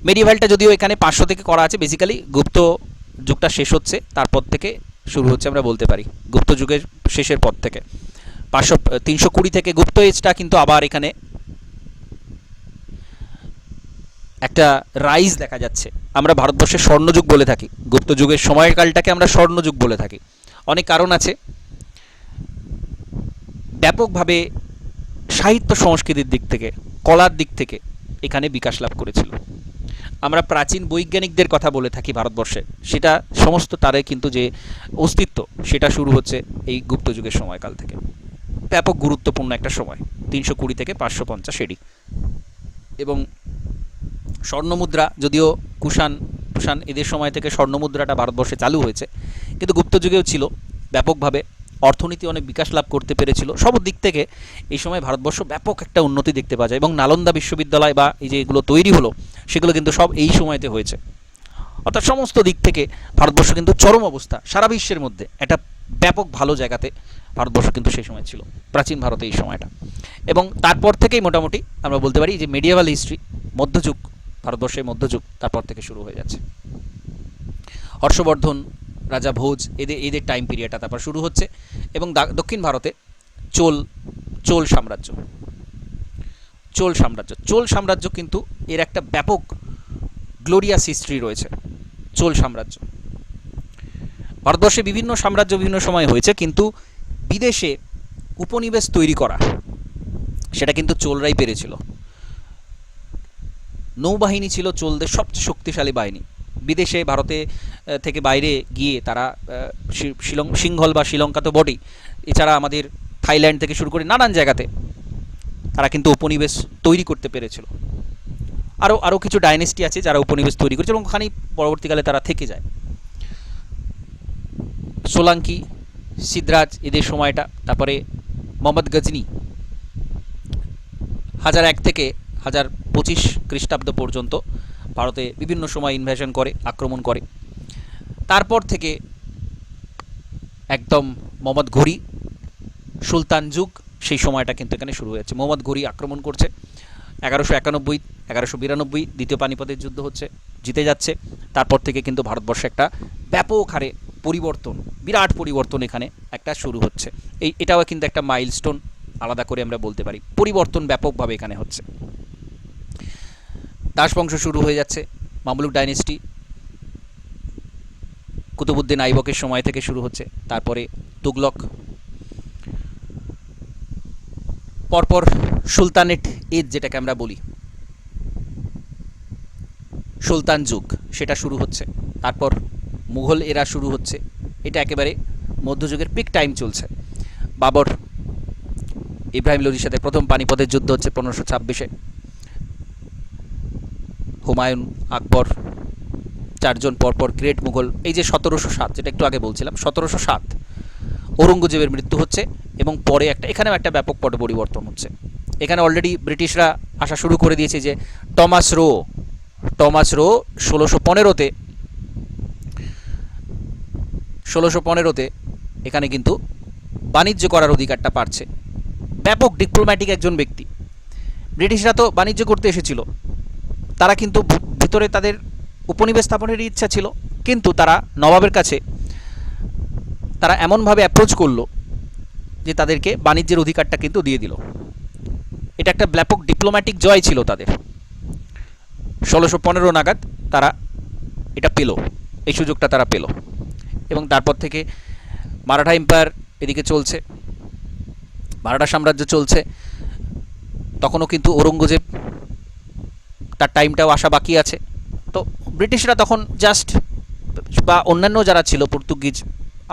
মেডিভ্যালটা যদিও এখানে 500 থেকে করা আছে, বেসিক্যালি গুপ্ত যুগটা শেষ হচ্ছে, তারপর থেকে শুরু হচ্ছে আমরা বলতে পারি, গুপ্ত যুগের শেষের পর থেকে 320 থেকে গুপ্ত এজটা কিন্তু আবার এখানে একটা রাইজ দেখা যাচ্ছে। আমরা ভারতবর্ষের স্বর্ণযুগ বলে থাকি, গুপ্ত যুগের সময়কালটাকে আমরা স্বর্ণযুগ বলে থাকি। অনেক কারণ আছে। ব্যাপকভাবে সাহিত্য সংস্কৃতির দিক থেকে, কলার দিক থেকে এখানে বিকাশ লাভ করেছিল। আমরা প্রাচীন বৈজ্ঞানিকদের কথা বলে থাকি ভারতবর্ষে, সেটা সমস্ত তারে কিন্তু যে অস্তিত্ব সেটা শুরু হচ্ছে এই গুপ্ত যুগের সময়কাল থেকে। ব্যাপক গুরুত্বপূর্ণ একটা সময়, 320 থেকে 550 এডি। এবং স্বর্ণমুদ্রা, যদিও কুষাণ এদের সময় থেকে স্বর্ণমুদ্রাটা ভারতবর্ষে চালু হয়েছে, কিন্তু গুপ্ত যুগেও ছিল ব্যাপকভাবে। অর্থনীতি অনেক বিকাশ লাভ করতে পেরেছিল। সব দিক থেকে এই সময় ভারতবর্ষ ব্যাপক একটা উন্নতি দেখতে পাওয়া যায়। এবং নালন্দা বিশ্ববিদ্যালয় বা এই যে এগুলো তৈরি হলো, সেগুলো কিন্তু সব এই সময়তে হয়েছে। অর্থাৎ সমস্ত দিক থেকে ভারতবর্ষ কিন্তু চরম অবস্থা, সারা বিশ্বের মধ্যে একটা ব্যাপক ভালো জায়গাতে ভারতবর্ষ কিন্তু সেই সময় ছিল, প্রাচীন ভারতে এই সময়টা। এবং তারপর থেকেই মোটামুটি আমরা বলতে পারি যে মেডিয়েভাল হিস্ট্রি, মধ্যযুগ, ভারতবর্ষের মধ্যযুগ তারপর থেকে শুরু হয়ে যাচ্ছে। হর্ষবর্ধন, রাজা ভোজ, এদের টাইম পিরিয়ডটা তারপর শুরু হচ্ছে। এবং দক্ষিণ ভারতে চোল সাম্রাজ্য কিন্তু এর একটা ব্যাপক গ্লোরিয়াস হিস্ট্রি রয়েছে। চোল সাম্রাজ্য, ভারতবর্ষে বিভিন্ন সাম্রাজ্য বিভিন্ন সময় হয়েছে, কিন্তু বিদেশে উপনিবেশ তৈরি করা সেটা কিন্তু চোলরাই পেরেছিল। নৌবাহিনী ছিল চোলদের সবচেয়ে শক্তিশালী বাহিনী। বিদেশে, ভারতে থেকে বাইরে গিয়ে তারা সিংহল বা শ্রীলঙ্কা তো বটেই, এছাড়া আমাদের থাইল্যান্ড থেকে শুরু করে নানান জায়গাতে তারা কিন্তু উপনিবেশ তৈরি করতে পেরেছিল। আরও কিছু ডাইনেস্টি আছে যারা উপনিবেশ তৈরি করেছে এবং ওখানেই পরবর্তীকালে তারা থেকে যায়। সোলাঙ্কি, সিদ্ধরাজ এদের সময়টা, তারপরে মোহাম্মদ গজনি 1001 থেকে 1025 খ্রিস্টাব্দ পর্যন্ত ভারতে বিভিন্ন সময় ইনভেশন করে, আক্রমণ করে। তারপর থেকে একদম মোহাম্মদ ঘুরি, সুলতান যুগ, সেই সময়টা কিন্তু এখানে শুরু হয়েছে। মোহাম্মদ ঘুরি আক্রমণ করছে 1191, 1192 দ্বিতীয় পানিপথের যুদ্ধ হচ্ছে, জিতে যাচ্ছে। তারপর থেকে কিন্তু ভারতবর্ষে একটা ব্যাপক হারে পরিবর্তন, বিরাট পরিবর্তন এখানে একটা শুরু হচ্ছে। এটাও কিন্তু একটা মাইলস্টোন আলাদা করে আমরা বলতে পারি। পরিবর্তন ব্যাপকভাবে এখানে হচ্ছে। দাস বংশ শুরু হয়ে যাচ্ছে, মামলুক ডাইনেস্টি কুতুবউদ্দিন আইবকের সময় থেকে শুরু হচ্ছে। তারপরে তুগলক, পরপর সুলতানেট এজ যেটাকে আমরা বলি, সুলতান যুগ, সেটা শুরু হচ্ছে। তারপর মুঘল এরা শুরু হচ্ছে। এটা একেবারে মধ্যযুগের পিক টাইম চলছে। বাবর, ইব্রাহিম লোদির সাথে প্রথম পানিপথের যুদ্ধ হচ্ছে 1526-এ। হুমায়ুন, আকবর, চারজন পরপর গ্রেট মুঘল। এই যে 1707, যেটা একটু আগে বলছিলাম, 1707 ঔরঙ্গজেবের মৃত্যু হচ্ছে। এবং পরে এখানেও একটা ব্যাপক পট পরিবর্তন হচ্ছে। এখানে অলরেডি ব্রিটিশরা আসা শুরু করে দিয়েছে যে টমাস রো 1615-তে এখানে কিন্তু বাণিজ্য করার অধিকারটা পাচ্ছে। ব্যাপক ডিপ্লোম্যাটিক একজন ব্যক্তি। ব্রিটিশরা তো বাণিজ্য করতে এসেছিল, তারা কিন্তু ভিতরে তাদের উপনিবেশ স্থাপনের ইচ্ছা ছিল, কিন্তু তারা নবাবের কাছে তারা এমনভাবে অ্যাপ্রোচ করলো যে তাদেরকে বাণিজ্যের অধিকারটা কিন্তু দিয়ে দিল। এটা একটা ব্যাপক ডিপ্লোম্যাটিক জয় ছিল তাদের। 1615 নাগাদ তারা এটা পেল, এই সুযোগটা তারা পেল। এবং তারপর থেকে মারাঠা এম্পায়ার এদিকে চলছে, মারাঠা সাম্রাজ্য চলছে। তখনও কিন্তু ঔরঙ্গজেব, তার টাইমটাও আসা বাকি আছে। তো ব্রিটিশরা তখন জাস্ট, বা অন্যান্য যারা ছিল পর্তুগিজ,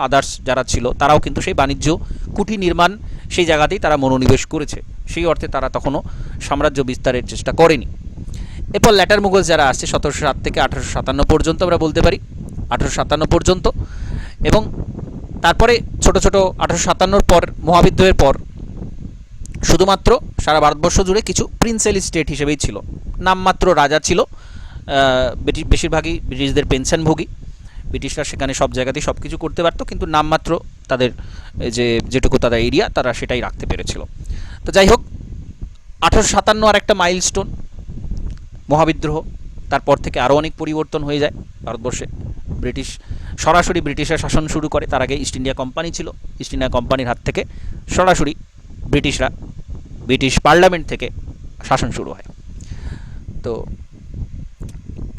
আদার্স যারা ছিল, তারাও কিন্তু সেই বাণিজ্য কুঠি নির্মাণ সেই জায়গাতেই তারা মনোনিবেশ করেছে। সেই অর্থে তারা তখনও সাম্রাজ্য বিস্তারের চেষ্টা করেনি। এরপর ল্যাটার মুঘল যারা আসছে 1707 থেকে 1857 পর্যন্ত আমরা বলতে পারি, 1857 পর্যন্ত। এবং তারপরে ছোট ছোট 1857 পর, মহাবিদ্রোহের পর শুধুমাত্র সারা ভারতবর্ষ জুড়ে কিছু প্রিন্সেলি স্টেট হিসেবেই ছিল, নামমাত্র রাজা ছিল, বেশিরভাগই ব্রিটিশদের পেনশনভোগী। ব্রিটিশরা সেখানে সব জায়গাতেই সব কিছু করতে পারতো, কিন্তু নামমাত্র তাদের যেটুকু তাদের এরিয়া তারা সেটাই রাখতে পেরেছিল। তো যাই হোক, 1857 আর একটা মাইলস্টোন, মহাবিদ্রোহ। তারপর থেকে আরও অনেক পরিবর্তন হয়ে যায় ভারতবর্ষে। ব্রিটিশ সরাসরি ব্রিটিশের শাসন শুরু করে, তার আগে ইস্ট ইন্ডিয়া কোম্পানি ছিল, ইস্ট ইন্ডিয়া কোম্পানির হাত থেকে সরাসরি ব্রিটিশ পার্লামেন্ট থেকে শাসন শুরু হয়। তো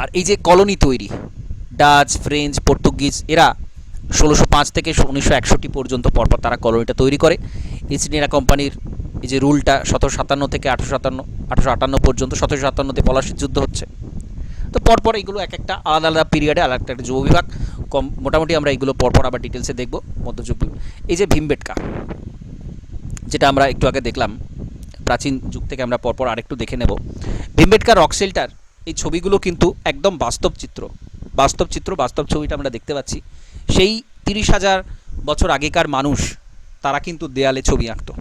আর এই যে কলোনি তৈরি, ডাচ, ফ্রেঞ্চ, পর্তুগিজ, এরা 1605 থেকে 1961 পর্যন্ত পরপর তারা কলোনিটা তৈরি করে। ইস্ট ইন্ডিয়া কোম্পানির এই যে রুলটা 1757 থেকে 1858 পর্যন্ত, 1757তে পলাশির যুদ্ধ হচ্ছে। তো পরপর এইগুলো এক একটা আলাদা আলাদা পিরিয়ডে আলাদা একটা যুব বিভাগ, মোটামুটি আমরা এইগুলো পরপর আবার ডিটেলসে দেখব। মধ্যযুগ, এই যে ভীমবেটকা, যেটা আমরা একটু আগে দেখলাম, প্রাচীন যুগ থেকে আমরা পরপর আরেকটু দেখে নেব। ভীমবেটকা রক শেল্টার, এই ছবিগুলো কিন্তু একদম বাস্তব ছবিটা আমরা দেখতে পাচ্ছি। সেই 30,000 বছর আগেকার মানুষ, তারা কিন্তু দেয়ালে ছবি আঁকতো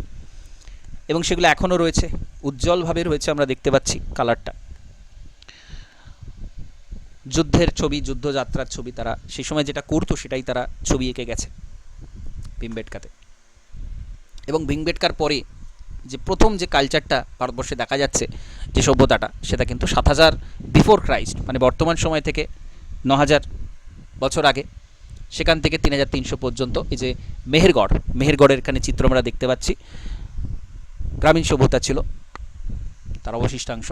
এবং সেগুলো এখনও রয়েছে, উজ্জ্বলভাবে রয়েছে, আমরা দেখতে পাচ্ছি কালারটা। যুদ্ধের ছবি, যুদ্ধযাত্রার ছবি, তারা সেই সময় যেটা করতো সেটাই তারা ছবি এঁকে গেছে ভীমবেটকাতে। এবং ভীমবেটকার পরে যে প্রথম যে কালচারটা ভারতবর্ষে দেখা যাচ্ছে, যে সভ্যতাটা, সেটা কিন্তু 7000 বিফোর ক্রাইস্ট, মানে বর্তমান সময় থেকে 9000 বছর আগে, সেখান থেকে 3300 পর্যন্ত। এই যে মেহেরগড়ের এখানে চিত্র আমরা দেখতে পাচ্ছি, গ্রামীণ সভ্যতা ছিল তার অবশিষ্টাংশ।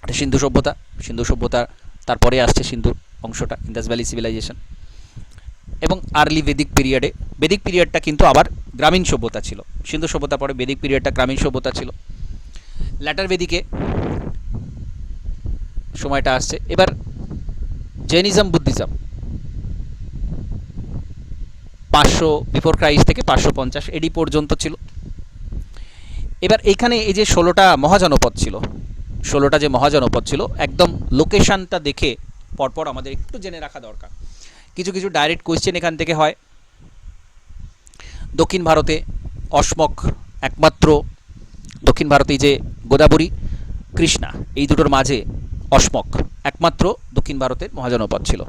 এটা সিন্ধু সভ্যতা, তারপরে আসছে সিন্ধুর অংশটা, ইন্দাস ভ্যালি সিভিলাইজেশন। এবং আর্লি বেদিক পিরিয়ডটা কিন্তু আবার গ্রামীণ সভ্যতা ছিল। সিন্ধু সভ্যতা পরে বেদিক পিরিয়ডটা গ্রামীণ সভ্যতা ছিল। ল্যাটার বেদিকে সময়টা আসছে। এবার জৈনিজম, বুদ্ধিজম 500 বিফোর ক্রাইস্ট থেকে 550 এডি পর্যন্ত ছিল। এবার এইখানে এই যে 16টা যে মহাজনপদ ছিল, একদম লোকেশনটা দেখে পরপর আমাদের একটু জেনে রাখা দরকার। কিছু ডাইরেক্ট কোয়েশ্চেন এখান থেকে হয়। দক্ষিণ ভারতে অসমক একমাত্র, দক্ষিণ ভারতে যে গোদাবরী, কৃষ্ণা, এই দুটোর মাঝে অসমক একমাত্র দক্ষিণ ভারতের মহাজনপদ ছিল।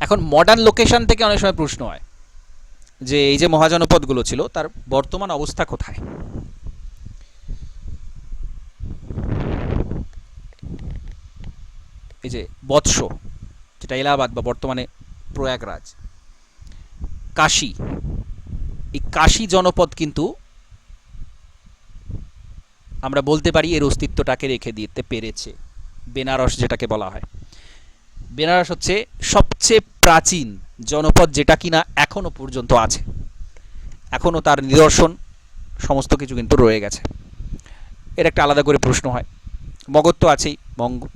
এখন মডার্ন লোকেশন থেকে অনেক সময় প্রশ্ন হয় যে এই যে মহাজনপদগুলো ছিল, তার বর্তমান অবস্থা কোথায়। এই যে বৎস, যেটা এলাহাবাদ বা বর্তমানে প্রয়াগরাজ, কাশী, এই কাশী জনপদ কিন্তু আমরা বলতে পারি এর অস্তিত্বটাকে রেখে দিতে পেরেছে। বেনারস যেটাকে বলা হয়, বেনারস হচ্ছে সবচেয়ে প্রাচীন জনপদ, যেটা কিনা এখনো পর্যন্ত আছে, এখনো তার নিদর্শন সমস্ত কিছু কিন্তু রয়ে গেছে। এর একটা আলাদা করে প্রশ্ন হয়। মগধ তো আছেই,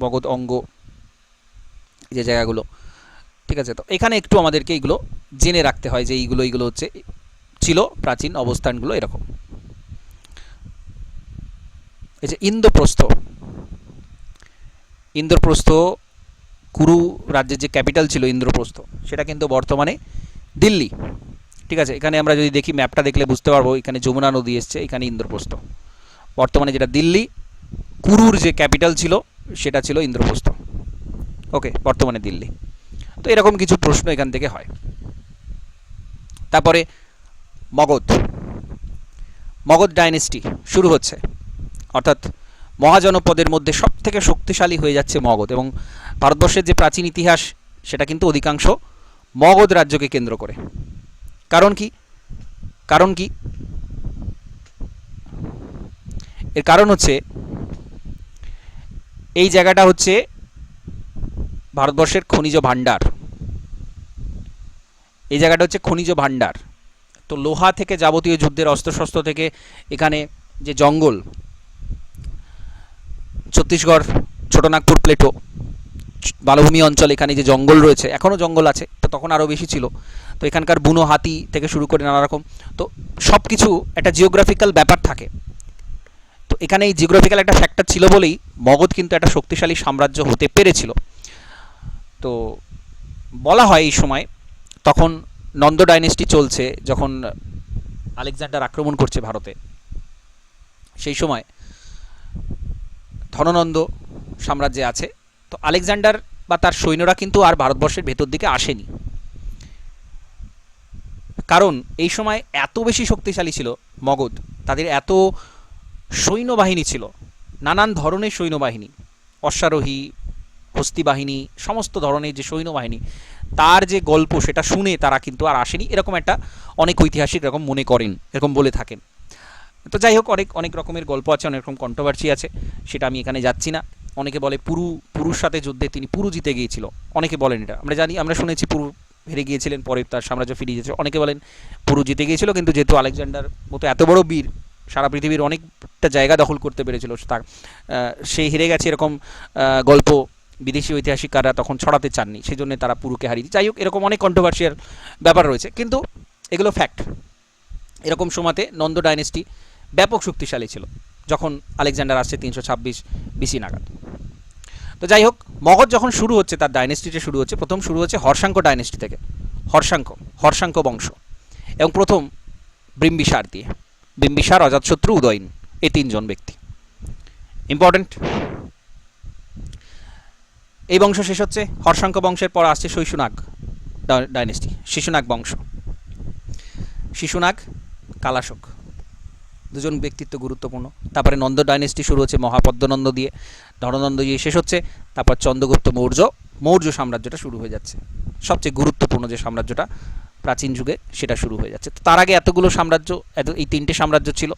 মগধ, অঙ্গ, যে জায়গাগুলো, ঠিক আছে। তো এখানে একটু আমাদেরকে এইগুলো জেনে রাখতে হয় যে এইগুলো হচ্ছে ছিল প্রাচীন অবস্থানগুলো এরকম। এই যে ইন্দ্রপ্রস্থ কুরু রাজ্যের যে ক্যাপিটাল ছিল ইন্দ্রপ্রস্থ, সেটা কিন্তু বর্তমানে দিল্লি, ঠিক আছে। এখানে আমরা যদি দেখি, ম্যাপটা দেখলে বুঝতে পারবো, এখানে যমুনা নদী এসছে, এখানে ইন্দ্রপ্রস্থ, বর্তমানে যেটা দিল্লি। কুরুর যে ক্যাপিটাল ছিল সেটা ছিল ইন্দ্রপ্রস্থ, ওকে, বর্তমানে দিল্লি। তো এরকম কিছু প্রশ্ন এখান থেকে হয়। তারপরে মগধ ডাইনেস্টি শুরু হচ্ছে, অর্থাৎ মহাজনপদের মধ্যে সব থেকে শক্তিশালী হয়ে যাচ্ছে মগধ। এবং ভারতবর্ষের যে প্রাচীন ইতিহাস, সেটা কিন্তু অধিকাংশ মগধ রাজ্যকে কেন্দ্র করে। কারণ কি এর কারণ হচ্ছে, এই জায়গাটা হচ্ছে ভারতবর্ষের খনিজ ভাণ্ডার, এই জায়গাটা হচ্ছে খনিজ ভাণ্ডার। তো লোহা থেকে যাবতীয় যুদ্ধের অস্ত্রশস্ত্র থেকে, এখানে যে জঙ্গল, ছত্তিশগড়, ছোটনাগপুর প্লেটো, বালভূমি অঞ্চল, এখানে যে জঙ্গল রয়েছে, এখনও জঙ্গল আছে, তো তখন আরও বেশি ছিল। তো এখানকার বুনো হাতি থেকে শুরু করে নানা রকম, তো সব কিছু একটা জিওগ্রাফিক্যাল ব্যাপার থাকে। তো এখানে এই জিওগ্রাফিক্যাল একটা ফ্যাক্টর ছিল বলেই মগধ কিন্তু একটা শক্তিশালী সাম্রাজ্য হতে পেরেছিল। তো বলা হয় এই সময়, তখন নন্দ ডাইনেস্টি চলছে, যখন আলেকজান্ডার আক্রমণ করছে ভারতে, সেই সময় ধননন্দ সাম্রাজ্যে আছে। তো আলেকজান্ডার বা তার সৈন্যরা কিন্তু আর ভারতবর্ষের ভেতর দিকে আসেনি, কারণ এই সময় এত বেশি শক্তিশালী ছিল মগধ, তাদের এত সৈন্যবাহিনী ছিল, নানান ধরনের সৈন্যবাহিনী, অশ্বারোহী, হস্তি বাহিনী, সমস্ত ধরনের যে সৈন্যবাহিনী, তার যে গল্প সেটা শুনে তারা কিন্তু আর আসেনি, এরকম একটা অনেক ঐতিহাসিক এরকম মনে করেন, এরকম বলে থাকেন। তো যাই হোক, অনেক অনেক রকমের গল্প আছে, অনেক রকম কন্ট্রোভার্সি আছে, সেটা আমি এখানে যাচ্ছি না। অনেকে বলে পুরুর সাথে যুদ্ধে তিনি পুরু জিতে গিয়েছিল, অনেকে বলেন এটা, আমরা জানি, আমরা শুনেছি পুরু হেরে গিয়েছিলেন, পরে তার সাম্রাজ্য ফিরিয়ে দিয়েছিল। অনেকে বলেন পুরু জিতে গিয়েছিল, কিন্তু যেহেতু আলেকজান্ডার মতো এত বড় বীর, সারা পৃথিবীর অনেকটা জায়গা দখল করতে পেরেছিল, তার সে হেরে গেছে এরকম গল্প বিদেশি ঐতিহাসিকরা তখন ছড়াতে চাননি, সেই জন্য তারা পুরুকে হারিয়ে দিই। যাই হোক, এরকম অনেক কন্ট্রোভার্সিয়াল ব্যাপার রয়েছে, কিন্তু এগুলো ফ্যাক্ট। এরকম সময়তে নন্দ ডাইনেস্টি ব্যাপক শক্তিশালী ছিল, যখন আলেকজান্ডার আসছে 326 বিসি নাগাদ। তো যাই হোক, মগধ যখন শুরু হচ্ছে, তার ডাইনেস্টিটা শুরু হচ্ছে, প্রথম শুরু হচ্ছে হর্ষাঙ্ক ডাইনেস্টি থেকে, হর্ষাঙ্ক বংশ, এবং প্রথম বিম্বিসার দিয়ে, বিম্বিসার, অজাতশত্রু, উদয়ন, এই তিনজন ব্যক্তি ইম্পর্টেন্ট। এই বংশ শেষ হচ্ছে, হর্ষাঙ্ক বংশের পর আসছে শৈশুনাগ ডাইনেস্টি, শিশুনাগ বংশ, শিশুনাগ, কালাশোক, দুজন ব্যক্তিত্ব গুরুত্বপূর্ণ। তারপরে নন্দ ডাইনেস্টি শুরু হচ্ছে মহাপদ্মনন্দ দিয়ে, ধননন্দ দিয়ে শেষ হচ্ছে, তারপর চন্দ্রগুপ্ত মৌর্য সাম্রাজ্যটা শুরু হয়ে যাচ্ছে, সবচেয়ে গুরুত্বপূর্ণ যে সাম্রাজ্যটা প্রাচীন যুগে, সেটা শুরু হয়ে যাচ্ছে। তো তার আগে এতগুলো সাম্রাজ্য, এই তিনটে সাম্রাজ্য ছিল,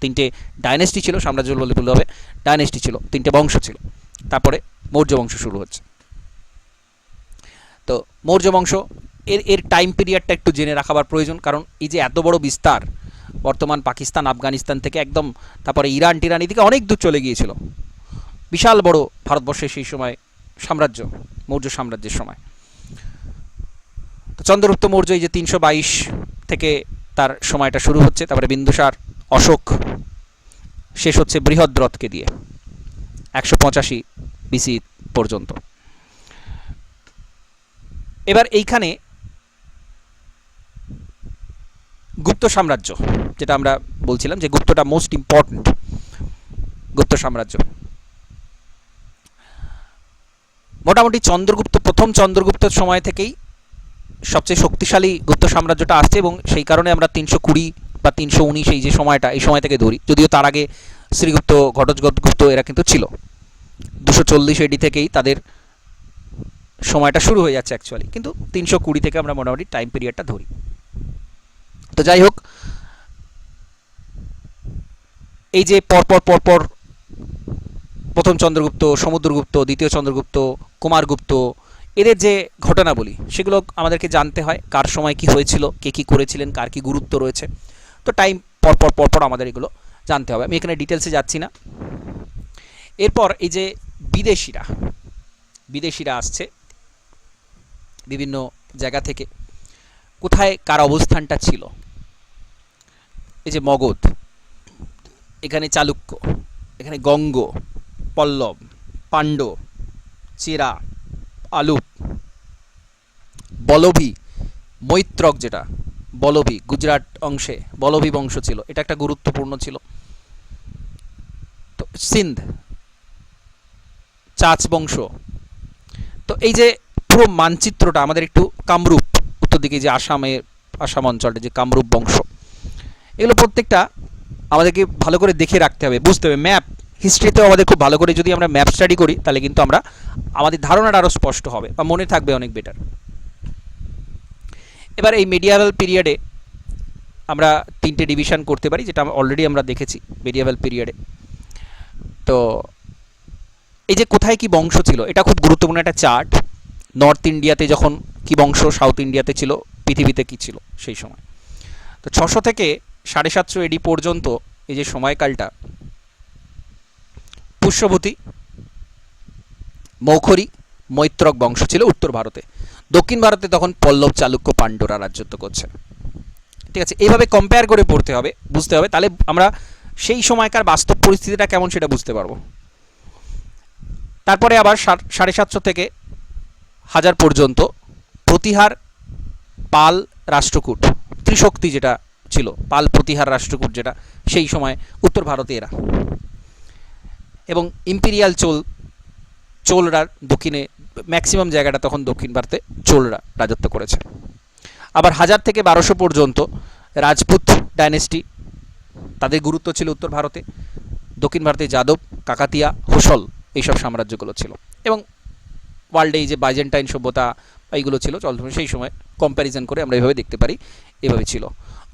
তিনটে ডাইনেস্টি ছিল, সাম্রাজ্য বলে বলতে হবে, ডাইনেস্টি ছিল, তিনটে বংশ ছিল। তারপরে মৌর্য বংশ শুরু হচ্ছে। তো মৌর্য বংশ, এর টাইম পিরিয়ডটা একটু জেনে রাখাবার প্রয়োজন, কারণ এই যে এত বড় বিস্তার, বর্তমান পাকিস্তান, আফগানিস্তান থেকে একদম, তারপরে ইরান টিরান, এদিকে অনেক দূর চলে গিয়েছিল, বিশাল বড় ভারতবর্ষের সেই সময় সাম্রাজ্য, মৌর্য সাম্রাজ্যের সময়। তো চন্দ্রগুপ্ত মৌর্য, এই যে 322 থেকে তার সময়টা শুরু হচ্ছে, তারপরে বিন্দুসার, অশোক, শেষ হচ্ছে বৃহদ্রথকে দিয়ে 185 বিসি পর্যন্ত। এবার এইখানে গুপ্ত সাম্রাজ্য, যেটা আমরা বলছিলাম যে গুপ্তটা মোস্ট ইম্পর্টেন্ট, গুপ্ত সাম্রাজ্য মোটামুটি প্রথম চন্দ্রগুপ্তের সময় থেকেই সবচেয়ে শক্তিশালী গুপ্ত সাম্রাজ্যটা আসছে, এবং সেই কারণে আমরা 320 বা 319 এই যে সময়টা, এই সময় থেকে ধরি, যদিও তার আগে শ্রীগুপ্ত, ঘটোৎকচ এরা কিন্তু ছিল। 240 এডি থেকেই তাদের সময়টা শুরু হয়ে যাচ্ছে অ্যাকচুয়ালি, কিন্তু 320 থেকে আমরা মোটামুটি টাইম পিরিয়ডটা ধরি। তো যাই হোক, এই যে পরপর প্রথম চন্দ্রগুপ্ত, সমুদ্রগুপ্ত, দ্বিতীয় চন্দ্রগুপ্ত, কুমারগুপ্ত, এদের যে ঘটনাবলী, সেগুলো আমাদেরকে জানতে হয়, কার সময় কি হয়েছিল, কে কী করেছিলেন, কার কী গুরুত্ব রয়েছে। তো টাইম পরপর আমাদের এগুলো জানতে হবে, আমি এখানে ডিটেলসে যাচ্ছি না। এরপর এই যে বিদেশিরা আসছে বিভিন্ন জায়গা থেকে, কোথায় কার অবস্থানটা ছিল। এই যে মগধ, এখানে চালুক্য, এখানে গঙ্গ, পল্লব, পাণ্ড, চেরা, আলুপ, বলভী, মৈত্রক, যেটা বলভী, গুজরাট অংশে বলভী বংশ ছিল, এটা একটা গুরুত্বপূর্ণ ছিল। তো সিন্ধ, চাচ বংশ। তো এই যে পুরো মানচিত্রটা আমাদের একটু, কামরূপ, উত্তর দিকে যে আসাম অঞ্চলটা, যে কামরূপ বংশ, এগুলো প্রত্যেকটা আমাদেরকে ভালো করে দেখে রাখতে হবে, বুঝতে হবে। ম্যাপ, হিস্ট্রিতেও আমাদের খুব ভালো করে যদি আমরা ম্যাপ স্টাডি করি, তাহলে কিন্তু আমাদের ধারণাটা আরও স্পষ্ট হবে বা মনে থাকবে অনেক বেটার। এবার এই মেডিয়াভাল পিরিয়ডে আমরা 3টে ডিভিশন করতে পারি, যেটা অলরেডি আমরা দেখেছি মেডিয়াভাল পিরিয়ডে। তো এই যে কোথায় কি বংশ ছিল, এটা খুব গুরুত্বপূর্ণ একটা চার্ট। নর্থ ইন্ডিয়াতে যখন কি বংশ, সাউথ ইন্ডিয়াতে ছিল, পৃথিবীতে কি ছিল সেই সময়। তো 600 থেকে 750 এডি পর্যন্ত এই যে সময়কালটা, পুষ্যভূতি, মৌখরী, মৈত্রক বংশ ছিল উত্তর ভারতে। দক্ষিণ ভারতে তখন পল্লব, চালুক্য, পাণ্ড্যরা রাজত্ব করছে। ঠিক আছে, এইভাবে কম্পেয়ার করে পড়তে হবে, বুঝতে হবে, তাহলে আমরা সেই সময়কার বাস্তব পরিস্থিতিটা কেমন সেটা বুঝতে পারবো। তারপরে আবার 750 থেকে 1000 পর্যন্ত প্রতিহার, পাল, রাষ্ট্রকূট, ত্রিশক্তি যেটা ছিল, পাল, প্রতিহার, রাষ্ট্রকূট, যেটা সেই সময় উত্তর ভারতে এরা, এবং ইম্পিরিয়াল চোলরা দক্ষিণে, ম্যাক্সিমাম জায়গাটা তখন দক্ষিণ ভারতে চোলরা রাজত্ব করেছে। আবার 1000 থেকে 1200 পর্যন্ত রাজপুত ডাইনেস্টি, তাদের গুরুত্ব ছিল উত্তর ভারতে। দক্ষিণ ভারতে যাদব, কাকাতিয়া, হোসল, এইসব সাম্রাজ্যগুলো ছিল। এবং ওয়ার্ল্ডে এই যে বাইজেন্টাইন সভ্যতা এইগুলো ছিল, চল সেই সময় কম্প্যারিজন করে আমরা এইভাবে দেখতে পারি, এভাবে ছিল।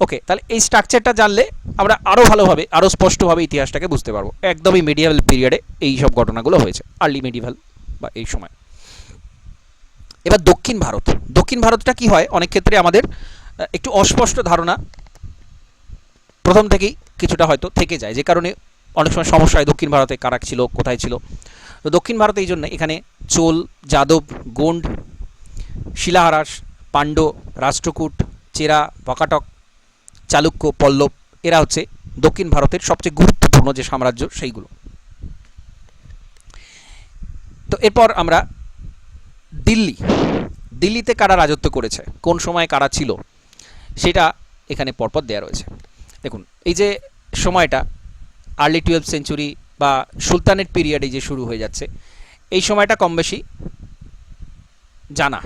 ওকে, তাহলে এই স্ট্রাকচারটা জানলে আমরা আরও ভালোভাবে, আরও স্পষ্টভাবে ইতিহাসটাকে বুঝতে পারবো। একদমই মিডিয়াল পিরিয়ডে এই সব ঘটনাগুলো হয়েছে, আর্লি মিডিয়াল বা এই সময়। এবার দক্ষিণ ভারত, দক্ষিণ ভারতটা কি হয়, অনেক ক্ষেত্রে আমাদের একটু অস্পষ্ট ধারণা প্রথম থেকেই কিছুটা হয়তো থেকে যায়, যে কারণে অনেক সময় সমস্যা হয় দক্ষিণ ভারতে কারা ছিল, কোথায় ছিল। তো দক্ষিণ ভারতে এই জন্য এখানে চোল, যাদব, গোন্ড, শিলাহারাস, পাণ্ড, রাষ্ট্রকূট, চেরা, বকাটক, চালুক্য, পল্লব, এরা হচ্ছে দক্ষিণ ভারতের সবচেয়ে গুরুত্বপূর্ণ যে সাম্রাজ্য সেইগুলো। তো এরপর আমরা দিল্লি, দিল্লিতে কারা রাজত্ব করেছে, কোন সময় কারা ছিল, সেটা এখানে পরপর দেওয়া রয়েছে। দেখুন, এই যে সময়টা আর্লি 12th সেঞ্চুরি বা সুলতানের পিরিয়ডে যে শুরু হয়ে যাচ্ছে, এই সময়টা কম বেশি জানা।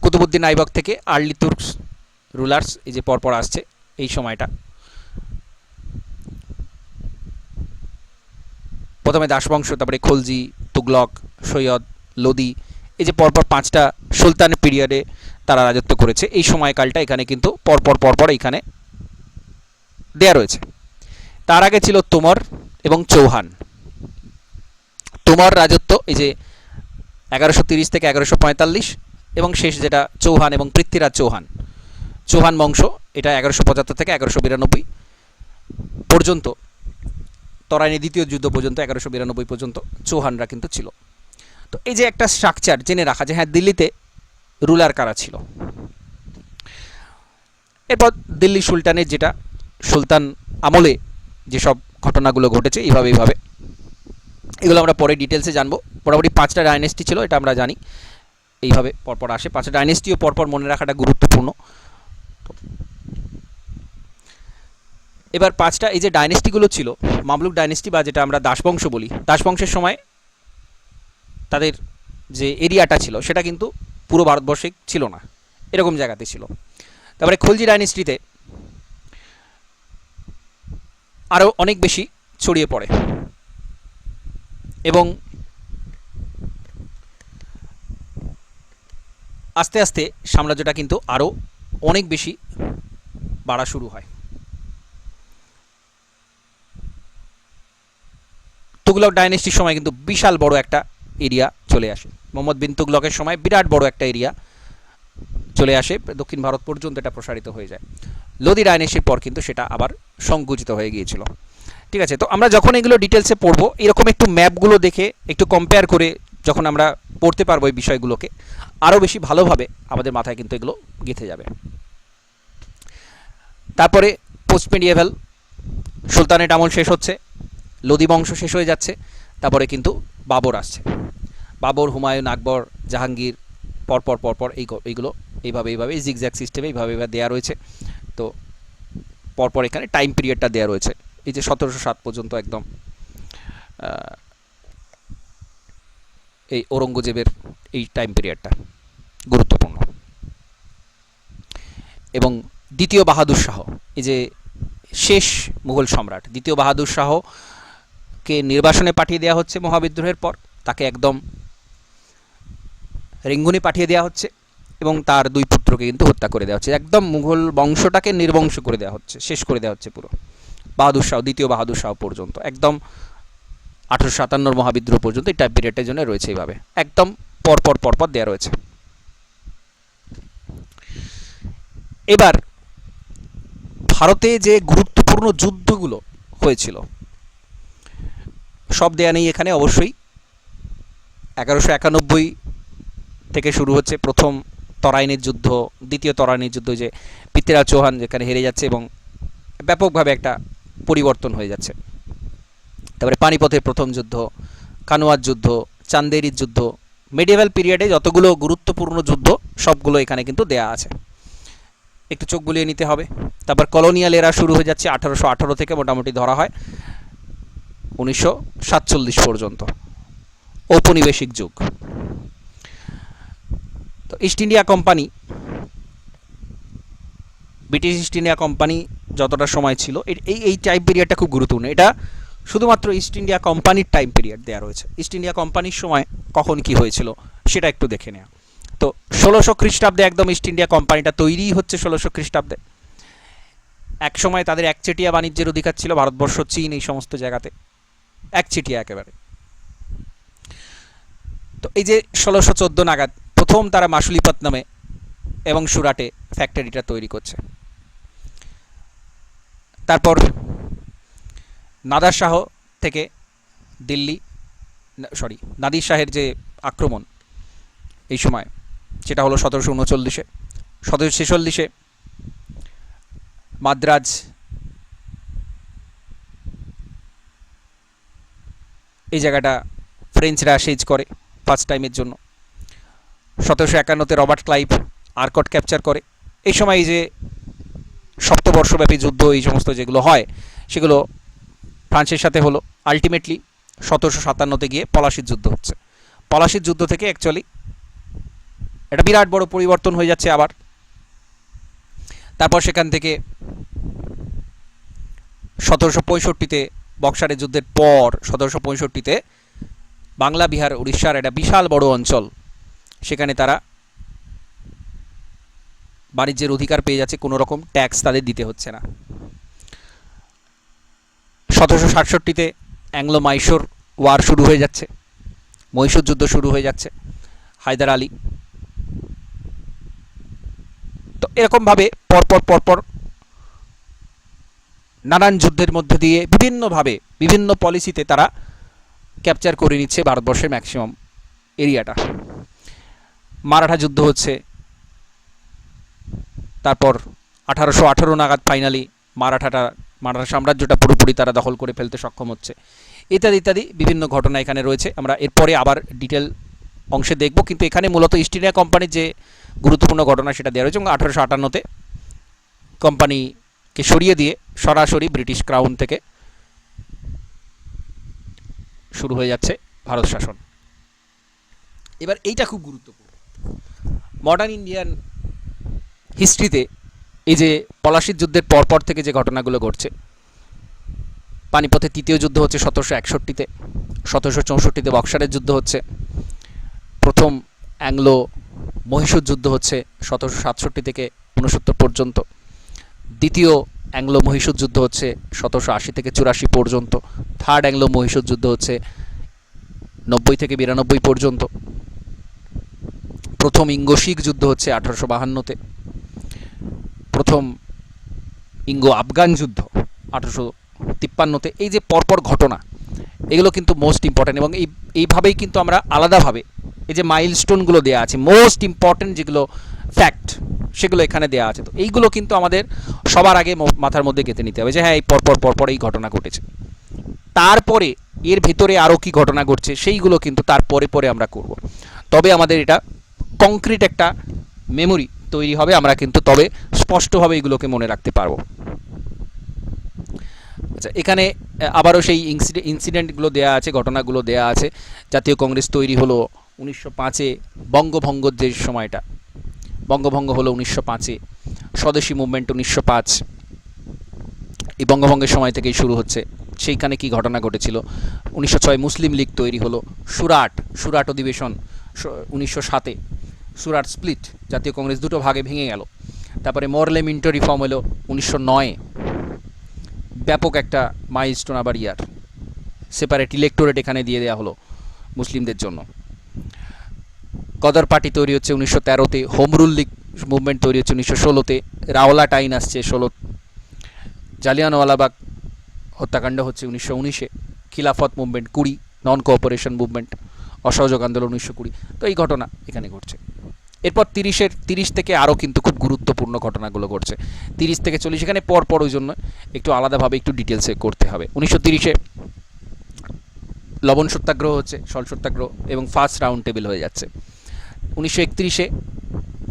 কুতুবউদ্দিন আইবক থেকে আর্লি তুর্কস রুলার্স এই যে পরপর আসছে, এই সময়টা প্রথমে দাসবংশ, তারপরে খলজি, তুগলক, সৈয়দ, লোদি, এই যে পরপর 5টা সুলতান পিরিয়ডে তারা রাজত্ব করেছে। এই সময়কালটা এখানে কিন্তু পরপর এইখানে দেয়া রয়েছে। তার আগে ছিল তোমর এবং চৌহান। তোমর রাজত্ব এই যে 1130 থেকে 1145, এবং শেষ যেটা চৌহান এবং পৃথ্বীরাজ চৌহান, চৌহান বংশ, এটা 1175 থেকে 1192 পর্যন্ত, তরাইনি দ্বিতীয় যুদ্ধ পর্যন্ত 1192 পর্যন্ত চৌহানরা কিন্তু ছিল। তো এই যে একটা স্ট্রাকচার জেনে রাখা যে হ্যাঁ দিল্লিতে রুলার কারা ছিল। এরপর দিল্লি সুলতানের যেটা সুলতান আমলে যেসব ঘটনাগুলো ঘটেছে এইভাবে এগুলো আমরা পরে ডিটেলসে জানবো। মোটামুটি 5টা ডাইনেস্টি ছিল, এটা আমরা জানি, এইভাবে পরপর আসে। 5টা ডাইনেস্টিও পরপর মনে রাখাটা গুরুত্বপূর্ণ। এবার 5টা এই যে ডাইনেস্টিগুলো ছিল, মামলুক ডাইনেস্টি বা যেটা আমরা দাসবংশ বলি, দাসবংশের সময় তাদের যে এরিয়াটা ছিল সেটা কিন্তু পুরো ভারতবর্ষে ছিল না, এরকম জায়গাতে ছিল। তারপরে খলজি ডাইনেস্টিতে আরও অনেক বেশি ছড়িয়ে পড়ে, এবং আস্তে আস্তে সাম্রাজ্যটা কিন্তু আরও অনেক বেশি বাড়া শুরু হয়। তুগলক ডাইনেস্টির সময় কিন্তু বিশাল বড় একটা এরিয়া চলে আসে। মোহাম্মদ বিন তুগলকের সময় বিরাট বড় একটা এরিয়া চলে আসে, দক্ষিণ ভারত পর্যন্ত এটা প্রসারিত হয়ে যায়। লোদি ডাইনেস্টির পর কিন্তু সেটা আবার সংকুচিত হয়ে গিয়েছিল। ঠিক আছে, তো আমরা যখন এগুলো ডিটেলসে পড়বো, এরকম একটু ম্যাপগুলো দেখে একটু কম্পেয়ার করে যখন আমরা পড়তে পারবো এই বিষয়গুলোকে, আরও বেশি ভালোভাবে আমাদের মাথায় কিন্তু এগুলো গেঁথে যাবে। তারপরে পোস্ট মিডিয়েভাল সুলতানের আমল শেষ হচ্ছে, লোদি বংশ শেষ হয়ে যাচ্ছে, তারপরে কিন্তু বাবর আসছে। বাবর, হুমায়ুন, আকবর, জাহাঙ্গীর, পরপর এইগুলো এইভাবে এই জিগজ্যাগ সিস্টেমে এইভাবে দেওয়া রয়েছে। তো পরপর এখানে টাইম পিরিয়ডটা দেওয়া রয়েছে, এই যে 1707 পর্যন্ত একদম এই ঔরঙ্গজেবের এই টাইম পিরিয়ডটা গুরুত্বপূর্ণ। এবং দ্বিতীয় বাহাদুর শাহ, এই যে শেষ মুঘল সম্রাট দ্বিতীয় বাহাদুর শাহকে নির্বাসনে পাঠিয়ে দেওয়া হচ্ছে মহাবিদ্রোহের পর, তাকে একদম রেঙ্গুনে পাঠিয়ে দেওয়া হচ্ছে, এবং তার 2 পুত্রকে কিন্তু হত্যা করে দেওয়া হচ্ছে। একদম মুঘল বংশটাকে নির্বংশ করে দেওয়া হচ্ছে, শেষ করে দেওয়া হচ্ছে পুরো। বাহাদুর শাহ, দ্বিতীয় বাহাদুর শাহ পর্যন্ত একদম 1857 মহাবিদ্রোহ পর্যন্ত এই টাইম পিরিয়ডের জন্য রয়েছে, এইভাবে একদম পরপর দেওয়া রয়েছে। এবার ভারতে যে গুরুত্বপূর্ণ যুদ্ধগুলো হয়েছিল সব দেয়া নেই এখানে, অবশ্যই 1191 থেকে শুরু হচ্ছে প্রথম তরাইনের যুদ্ধ, দ্বিতীয় তরাইনের যুদ্ধ, যে পৃথ্বীরাজ চৌহান যেখানে হেরে যাচ্ছে এবং ব্যাপকভাবে একটা পরিবর্তন হয়ে যাচ্ছে। তারপরে পানিপথের প্রথম যুদ্ধ, কানোয়ার যুদ্ধ, চান্দেরির যুদ্ধ, মিডিয়েভাল পিরিয়ডে যতগুলো গুরুত্বপূর্ণ যুদ্ধ সবগুলো এখানে কিন্তু দেয়া আছে, একটু চোখ বুলিয়ে নিতে হবে। তারপর কলোনিয়াল এরা শুরু হয়ে যাচ্ছে 1818 থেকে মোটামুটি ধরা হয় 1947 পর্যন্ত, ঔপনিবেশিক যুগ। তো east India company, British east India company যতটা সময় ছিল, এই টাইম পিরিয়ডটা খুব গুরুত্বপূর্ণ। এটা শুধুমাত্র ইস্ট ইন্ডিয়া কোম্পানির টাইম পিরিয়ড দেওয়া রয়েছে। ইস্ট ইন্ডিয়া কোম্পানির সময় কখন কি হয়েছিল সেটা একটু দেখে নেওয়া। তো 1600 খ্রিস্টাব্দে একদম ইস্ট ইন্ডিয়া কোম্পানিটা তৈরিই হচ্ছে 1600 খ্রিস্টাব্দে। এক সময় তাদের একচেটিয়া বাণিজ্যের অধিকার ছিল, ভারতবর্ষ, চীন, এই সমস্ত জায়গাতে একচেটিয়া একেবারে। তো এই যে 1614 নাগাদ প্রথম তারা মাসুলিপত্তনমে এবং সুরাটে ফ্যাক্টরিটা তৈরি করছে। তারপর নাদার শাহ থেকে দিল্লি, নাদির শাহের যে আক্রমণ এই সময়, সেটা হলো 1739-এ। 1746-এ মাদ্রাজ এই জায়গাটা ফ্রেঞ্চরা সিজ করে ফার্স্ট টাইমের জন্য। 1751-তে রবার্ট ক্লাইভ আরকট ক্যাপচার করে। এই সময় এই যে সপ্তবর্ষব্যাপী যুদ্ধ এই সমস্ত যেগুলো হয় সেগুলো ফ্রান্সের সাথে হলো। আলটিমেটলি 1757-তে গিয়ে পলাশির যুদ্ধ হচ্ছে। পলাশির যুদ্ধ থেকে অ্যাকচুয়ালি এটা বিরাট বড় পরিবর্তন হয়ে যাচ্ছে আবার। তারপর সেখান থেকে 1765-তে বক্সারের যুদ্ধের পর 1765-তে বাংলা, বিহার, উড়িষ্যার একটা বিশাল বড় অঞ্চল, সেখানে তারা বাণিজ্যের অধিকার পেয়ে যাচ্ছে, কোনো রকম ট্যাক্স তাদের দিতে হচ্ছে না। 1767-তে অ্যাংলো মাইশোর ওয়ার শুরু হয়ে যাচ্ছে, মহীশূর যুদ্ধ শুরু হয়ে যাচ্ছে, হায়দার আলী। তো এরকমভাবে পরপর নানান যুদ্ধের মধ্যে দিয়ে বিভিন্নভাবে বিভিন্ন পলিসিতে তারা ক্যাপচার করে নিচ্ছে ভারতবর্ষের ম্যাক্সিমাম এরিয়াটা। মারাঠা যুদ্ধ হচ্ছে, তারপর 1818 নাগাদ ফাইনালি মারাঠা সাম্রাজ্যটা পুরোপুরি তারা দখল করে ফেলতে সক্ষম হচ্ছে, ইত্যাদি ইত্যাদি বিভিন্ন ঘটনা এখানে রয়েছে। আমরা এরপরে আবার ডিটেল অংশে দেখব, কিন্তু এখানে মূলত ইস্ট ইন্ডিয়া কোম্পানির যে গুরুত্বপূর্ণ ঘটনা সেটা দেওয়া রয়েছে। এবং 1858-তে কোম্পানিকে সরিয়ে দিয়ে সরাসরি ব্রিটিশ ক্রাউন থেকে শুরু হয়ে যাচ্ছে ভারত শাসন। এবার এইটা খুব গুরুত্বপূর্ণ মডার্ন ইন্ডিয়ান হিস্ট্রিতে। এই যে পলাশির যুদ্ধের পরপর থেকে যে ঘটনাগুলো ঘটছে, পানিপথের তৃতীয় যুদ্ধ হচ্ছে 1761-তে, 1764-তে বক্সারের যুদ্ধ হচ্ছে, প্রথম অ্যাংলো মহীশূর যুদ্ধ হচ্ছে 1767 থেকে 69 পর্যন্ত, দ্বিতীয় অ্যাংলো মহীশূর যুদ্ধ হচ্ছে 1780 থেকে 84 পর্যন্ত, থার্ড অ্যাংলো মহীশূর যুদ্ধ হচ্ছে 90 থেকে 92 পর্যন্ত, প্রথম ইঙ্গো শিখ যুদ্ধ হচ্ছে 1852-তে, প্রথম ইঙ্গো আফগান যুদ্ধ 1853-তে। এই যে পরপর ঘটনা, এগুলো কিন্তু মোস্ট ইম্পর্ট্যান্ট। এবং এইভাবেই কিন্তু আমরা আলাদাভাবে এই যে মাইলস্টোনগুলো দেওয়া আছে, মোস্ট ইম্পর্ট্যান্ট যেগুলো ফ্যাক্ট, সেগুলো এখানে দেওয়া আছে। তো এইগুলো কিন্তু আমাদের সবার আগে মাথার মধ্যে গেঁথে নিতে হবে যে হ্যাঁ, এই পরপর এই ঘটনা ঘটেছে। তারপরে এর ভেতরে আরও কি ঘটনা ঘটছে সেইগুলো কিন্তু পরে আমরা করব। তবে আমাদের এটা কংক্রিট একটা মেমোরি তৈরি হবে, আমরা কিন্তু তবে স্পষ্টভাবে এগুলোকে মনে রাখতে পারবো। আচ্ছা, এখানে আবারও সেই ইনসিডেন্টগুলো দেওয়া আছে, ঘটনাগুলো দেওয়া আছে। জাতীয় কংগ্রেস তৈরি হলো 1905-এ, বঙ্গভঙ্গর যে সময়টা, বঙ্গভঙ্গ হলো 1905-এ, স্বদেশী মুভমেন্ট 1905, এই বঙ্গভঙ্গের সময় থেকেই শুরু হচ্ছে। সেইখানে কি ঘটনা ঘটেছিল? 1906 মুসলিম লীগ তৈরি হলো, সুরাট অধিবেশন 1907-এ, সুরাট স্প্লিট, জাতীয় কংগ্রেস দুটো ভাগে ভেঙে গেল। তারপরে মরলে মিন্টো রিফর্ম হলো 1909-এ, ব্যাপক একটা মাইলস্টোন আবার ইয়ার। সেপারেট ইলেক্টোরেট এখানে দিয়ে দেওয়া হলো মুসলিমদের জন্য। গদর পার্টি তৈরি হচ্ছে 1913-তে, হোম রুল লীগ মুভমেন্ট তৈরি হচ্ছে 1916-তে, রাওলাট আইন আসছে 16, জালিয়ানওয়ালাবাগ হত্যাকাণ্ড হচ্ছে 1919-এ, খিলাফত মুভমেন্ট 20, নন কোঅপারেশন মুভমেন্ট, অসহযোগ আন্দোলন 1920। তো এই ঘটনা এখানে ঘটছে। এরপর 30 থেকে আরও কিন্তু খুব গুরুত্বপূর্ণ ঘটনাগুলো ঘটছে। 30 থেকে 40 এখানে পরপর, ওই জন্য একটু আলাদাভাবে একটু ডিটেলসে করতে হবে। 1930-এ লবণ সত্যাগ্রহ হচ্ছে, সল্ট সত্যাগ্রহ, এবং ফার্স্ট রাউন্ড টেবিল হয়ে যাচ্ছে। 1931-এ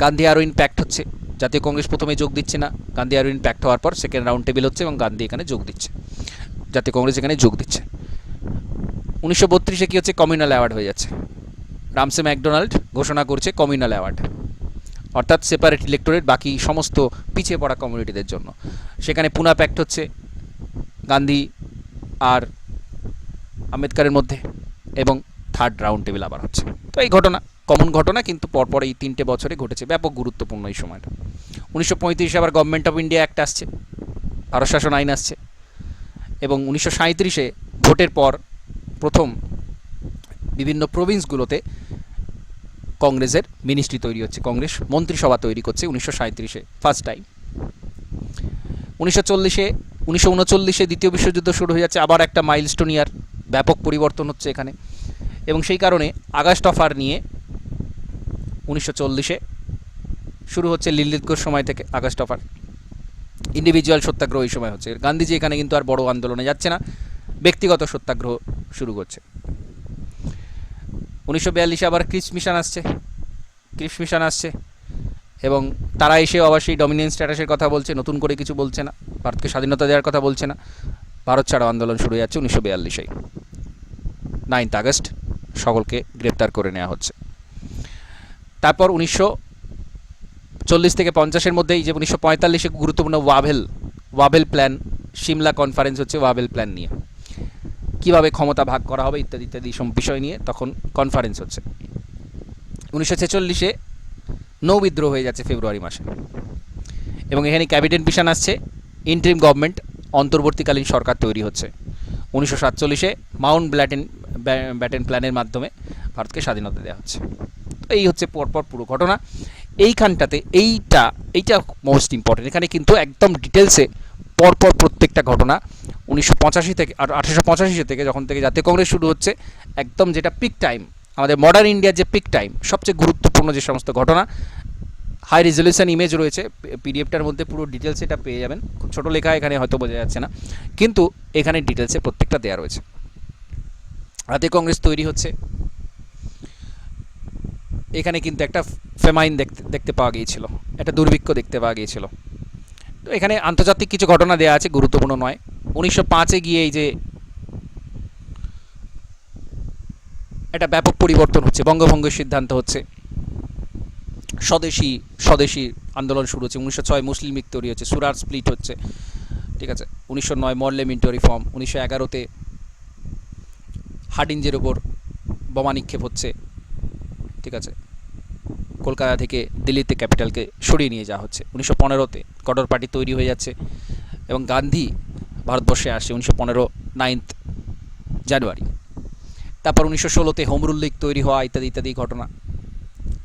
গান্ধী আরউইন প্যাক্ট হচ্ছে, জাতীয় কংগ্রেস প্রথমে যোগ দিচ্ছে না, গান্ধী আরউইন প্যাক্ট হওয়ার পর সেকেন্ড রাউন্ড টেবিল হচ্ছে এবং গান্ধী এখানে যোগ দিচ্ছে, জাতীয় কংগ্রেস এখানে যোগ দিচ্ছে। 1932-এ কী হচ্ছে? কমিউনাল অ্যাওয়ার্ড হয়ে যাচ্ছে, রামসে ম্যাকডোনাল্ড ঘোষণা করছে কমিউনাল অ্যাওয়ার্ড, অর্থাৎ সেপারেট ইলেক্টোরেট বাকি সমস্ত পিছিয়ে পড়া কমিউনিটিদের জন্য। সেখানে পুনা প্যাক্ট হচ্ছে, গান্ধী আর আম্বেদকারের মধ্যে, এবং থার্ড রাউন্ড টেবিল আবার হচ্ছে। তো এই ঘটনা কমন ঘটনা, কিন্তু পরপর এই 3টে বছরে ঘটেছে, ব্যাপক গুরুত্বপূর্ণ এই সময়টা। 1935-এ আবার গভর্নমেন্ট অফ ইন্ডিয়া অ্যাক্ট আসছে, ভারত শাসন আইন আসছে, এবং 1937-এ ভোটের পর প্রথম বিভিন্ন প্রভিন্সগুলোতে কংগ্রেসের মিনিস্ট্রি তৈরি হচ্ছে, কংগ্রেস মন্ত্রিসভা তৈরি করছে 1937-এ ফার্স্ট টাইম। 1939-এ দ্বিতীয় বিশ্বযুদ্ধ শুরু হয়ে যাচ্ছে, আবার একটা মাইলস্টোন ইয়ার, ব্যাপক পরিবর্তন হচ্ছে এখানে, এবং সেই কারণে আগস্ট অফার নিয়ে 1940-এ শুরু হচ্ছে লিলিতগড় সময় থেকে আগস্ট অফার, ইন্ডিভিজুয়াল সত্যাগ্রহ এই সময় হচ্ছে। গান্ধীজি এখানে কিন্তু আর বড় আন্দোলনে যাচ্ছে না, ব্যক্তিগত সত্যাগ্রহ শুরু করছে। 1942-এ আবার ক্রিপস মিশন আসছে, এবং তারা এসে আবার সেই ডমিনেন্স স্ট্যাটাসের কথা বলছে, নতুন করে কিছু বলছে না, ভারতকে স্বাধীনতা দেওয়ার কথা বলছে না। ভারত ছাড়ো আন্দোলন শুরু হয়ে যাচ্ছে 1942-এই 9 আগস্ট, সকলকে গ্রেপ্তার করে নেওয়া হচ্ছে। তারপর 1940 থেকে 50-এর মধ্যেই যে 1945-এ গুরুত্বপূর্ণ ওয়াভেল প্ল্যান, সিমলা কনফারেন্স হচ্ছে ওয়াভেল প্ল্যান নিয়ে, কীভাবে ক্ষমতা ভাগ করা হবে ইত্যাদি ইত্যাদি সব বিষয় নিয়ে তখন কনফারেন্স হচ্ছে। 1946-এ নৌ বিদ্রোহ হয়ে যাচ্ছে ফেব্রুয়ারি মাসে, এবং এখানে ক্যাবিনেট মিশন আসছে, ইন্টারিম গভর্নমেন্ট, অন্তর্বর্তীকালীন সরকার তৈরি হচ্ছে। 1947-এ মাউন্ট ব্যাটেন প্ল্যানের মাধ্যমে ভারতকে স্বাধীনতা দেওয়া হচ্ছে। এই হচ্ছে পরপর পুরো ঘটনা। এইখানটাতে এইটা মোস্ট ইম্পর্টেন্ট, এখানে কিন্তু একদম ডিটেলসে পরপর প্রত্যেকটা ঘটনা 1985 থেকে আর 1885 থেকে যখন থেকে জাতীয় কংগ্রেস শুরু হচ্ছে, একদম যেটা পিক টাইম, আমাদের মডার্ন ইন্ডিয়ার যে পিক টাইম, সবচেয়ে গুরুত্বপূর্ণ যে সমস্ত ঘটনা, হাই রেজলিউশন ইমেজ রয়েছে পিডিএফটার মধ্যে, পুরো ডিটেলস এটা পেয়ে যাবেন। খুব ছোটো লেখা, এখানে হয়তো বোঝা যাচ্ছে না, কিন্তু এখানে ডিটেলসে প্রত্যেকটা দেওয়া রয়েছে। জাতীয় কংগ্রেস তৈরি হচ্ছে, এখানে কিন্তু একটা ফেমাইন দেখতে পাওয়া গিয়েছিল, একটা দুর্ভিক্ষ দেখতে পাওয়া গিয়েছিল। তো এখানে আন্তর্জাতিক কিছু ঘটনা দেওয়া আছে, গুরুত্বপূর্ণ নয়। 1905-এ গিয়ে এই যে একটা ব্যাপক পরিবর্তন হচ্ছে, বঙ্গভঙ্গের সিদ্ধান্ত হচ্ছে, স্বদেশী আন্দোলন শুরু হচ্ছে। 1906 মুসলিম লীগ তৈরি হচ্ছে, সুরার স্প্লিট হচ্ছে, ঠিক আছে। 1909 মরলে মিন্টো রিফর্ম, 1911-তে হার্ডিঞ্জের ওপর বোমা নিক্ষেপ হচ্ছে, ঠিক আছে। কলকাতা থেকে দিল্লিতে ক্যাপিটালকে সরিয়ে নিয়ে যাওয়া হচ্ছে। 1915-তে কটর পার্টি তৈরি হয়ে যাচ্ছে, এবং গান্ধী ভারতবর্ষে আসে 1915 9 জানুয়ারি। তারপর 1916-তে হোম রুল লীগ তৈরি হওয়া ইত্যাদি ইত্যাদি ঘটনা।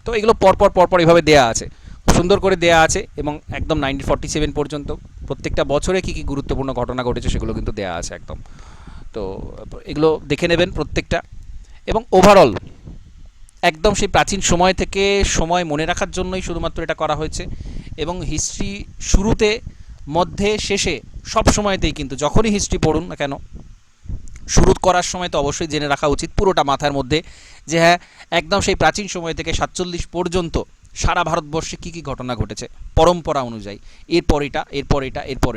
তো এগুলো পরপর এভাবে দেয়া আছে, সুন্দর করে দেয়া আছে, এবং একদম 1947 পর্যন্ত প্রত্যেকটা বছরে কী কী গুরুত্বপূর্ণ ঘটনা ঘটেছে সেগুলো কিন্তু দেয়া আছে একদম। তো এগুলো দেখে নেবেন প্রত্যেকটা, এবং ওভারঅল একদম সেই প্রাচীন সময় থেকে সময় মনে রাখার জন্যই শুধুমাত্র এটা করা হয়েছে, এবং হিস্ট্রি শুরুতে, মধ্যে, শেষে সব সময়তেই কিন্তু যখনই হিস্ট্রি পড়ুন না কেন, শুরু করার সময় তো অবশ্যই জেনে রাখা উচিত পুরোটা মাথার মধ্যে, যে হ্যাঁ একদম সেই প্রাচীন সময় থেকে 47 পর্যন্ত সারা ভারতবর্ষে কী কী ঘটনা ঘটেছে পরম্পরা অনুযায়ী, এরপর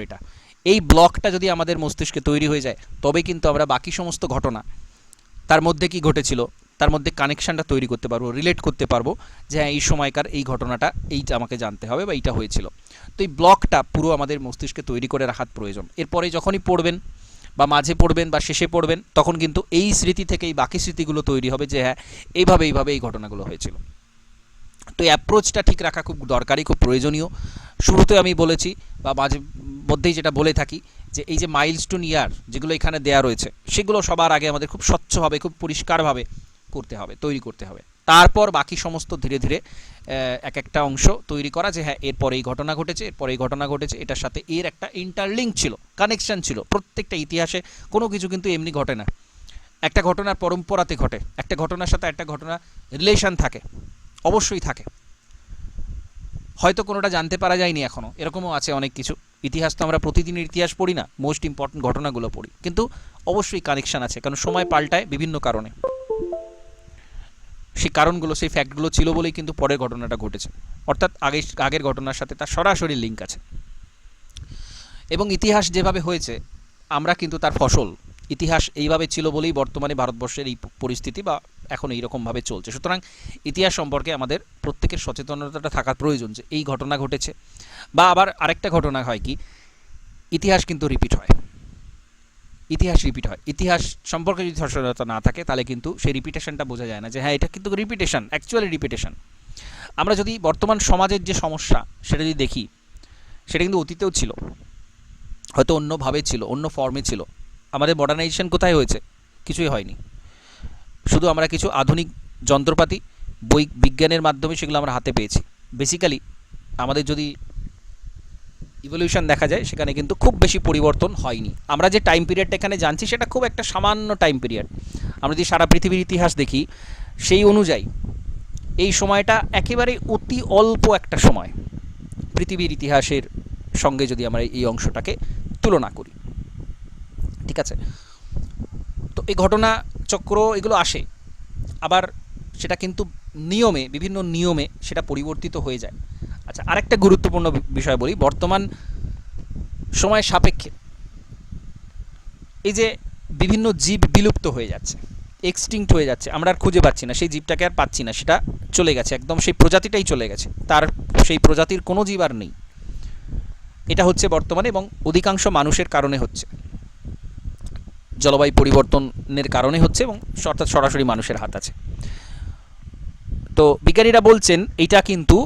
এটা, এই ব্লকটা যদি আমাদের মস্তিষ্কে তৈরি হয়ে যায়, তবে কিন্তু আমরা বাকি সমস্ত ঘটনা, তার মধ্যে কি ঘটেছিল, তার মধ্যে কানেকশানটা তৈরি করতে পারবো, রিলেট করতে পারবো, যে হ্যাঁ এই সময়কার এই ঘটনাটা এইটা আমাকে জানতে হবে বা এইটা হয়েছিল। তো এই ব্লকটা পুরো আমাদের মস্তিষ্কে তৈরি করে রাখার প্রয়োজন। এরপরে যখনই পড়বেন, বা মাঝে পড়বেন বা শেষে পড়বেন, তখন কিন্তু এই স্মৃতি থেকেই বাকি স্মৃতিগুলো তৈরি হবে, যে হ্যাঁ এইভাবে এই ঘটনাগুলো হয়েছিল। তো এই অ্যাপ্রোচটা ঠিক রাখা খুব দরকারি, খুব প্রয়োজনীয়। শুরুতে আমি বলেছি, বা মাঝে মধ্যেই যেটা বলে থাকি, যে এই যে মাইলস্টোন ইয়ার যেগুলো এখানে দেয়া রয়েছে, সেগুলো সবার আগে আমাদের খুব স্বচ্ছভাবে, খুব পরিষ্কারভাবে করতে হবে, তৈরি করতে হবে। তারপর বাকি সমস্ত ধীরে ধীরে এক একটা অংশ তৈরি করা, যে হ্যাঁ এরপরে এই ঘটনা ঘটেছে, এরপরে এই ঘটনা ঘটেছে, এটার সাথে এর একটা ইন্টারলিঙ্ক ছিল, কানেকশান ছিল। প্রত্যেকটা ইতিহাসে কোনো কিছু কিন্তু এমনি ঘটে না, একটা ঘটনার পরম্পরাতে ঘটে, একটা ঘটনার সাথে একটা ঘটনা রিলেশান থাকে, অবশ্যই থাকে। হয়তো কোনোটা জানতে পারা যায়নি এখনও, এরকমও আছে অনেক কিছু। ইতিহাস তো আমরা প্রতিদিনের ইতিহাস পড়ি না, মোস্ট ইম্পর্টেন্ট ঘটনাগুলো পড়ি, কিন্তু অবশ্যই কানেকশান আছে, কারণ সময় পাল্টায় বিভিন্ন কারণে। সেই কারণগুলো, সেই ফ্যাক্টগুলো ছিল বলেই কিন্তু পরের ঘটনাটা ঘটেছে, অর্থাৎ আগের ঘটনার সাথে তার সরাসরি লিঙ্ক আছে। এবং ইতিহাস যেভাবে হয়েছে, আমরা কিন্তু তার ফসল। ইতিহাস এইভাবে ছিল বলেই বর্তমানে ভারতবর্ষের এই পরিস্থিতি, বা এখন এইরকমভাবে চলছে। সুতরাং ইতিহাস সম্পর্কে আমাদের প্রত্যেকের সচেতনতাটা থাকার প্রয়োজন, যে এই ঘটনা ঘটেছে। বা আবার আরেকটা ঘটনা হয় কি, ইতিহাস কিন্তু রিপিট হয়। ইতিহাস রিপিট হয়। ইতিহাস সম্পর্কে যদি সচেতনতা না থাকে তাহলে কিন্তু সেই রিপিটেশনটা বোঝা যায় না যে হ্যাঁ এটা কিন্তু রিপিটেশন, অ্যাকচুয়ালি রিপিটেশন। আমরা যদি বর্তমান সমাজের যে সমস্যা সেটা যদি দেখি, সেটা কিন্তু অতীতেও ছিল, হয়তো অন্যভাবে ছিল, অন্য ফর্মে ছিল। আমাদের মডার্নাইজেশন কোথায় হয়েছে? কিছুই হয়নি। শুধু আমরা কিছু আধুনিক যন্ত্রপাতি বিজ্ঞানের মাধ্যমে সেগুলো আমরা হাতে পেয়েছি। বেসিক্যালি আমাদের যদি ইভলিউশন দেখা যায় সেখানে কিন্তু খুব বেশি পরিবর্তন হয়নি। আমরা যে টাইম পিরিয়ডটা এখানে জানছি সেটা খুব একটা সামান্য টাইম পিরিয়ড। আমরা যদি সারা পৃথিবীর ইতিহাস দেখি সেই অনুযায়ী এই সময়টা একেবারে অতি অল্প একটা সময় পৃথিবীর ইতিহাসের সঙ্গে যদি আমরা এই অংশটাকে তুলনা করি, ঠিক আছে? তো এই ঘটনা চক্র এগুলো আসে, আবার সেটা কিন্তু নিয়মে, বিভিন্ন নিয়মে সেটা পরিবর্তিত হয়ে যায়। আচ্ছা, আরেকটা গুরুত্বপূর্ণ বিষয় বলি, বর্তমান সময় সাপেক্ষে এই যে বিভিন্ন জীব বিলুপ্ত হয়ে যাচ্ছে, এক্সটিংক্ট হয়ে যাচ্ছে, আমরা আর খুঁজে পাচ্ছি না, সেই জীবটাকে আর পাচ্ছি না, সেটা চলে গেছে, একদম সেই প্রজাতিটাই চলে গেছে, তার সেই প্রজাতির কোনো জীব আর নেই। এটা হচ্ছে বর্তমানে, এবং অধিকাংশ মানুষের কারণে হচ্ছে, জলবায়ু পরিবর্তনের কারণে হচ্ছে, এবং অর্থাৎ সরাসরি মানুষের হাত আছে। তো বিজ্ঞানীরা বলছেন এইটা কিন্তু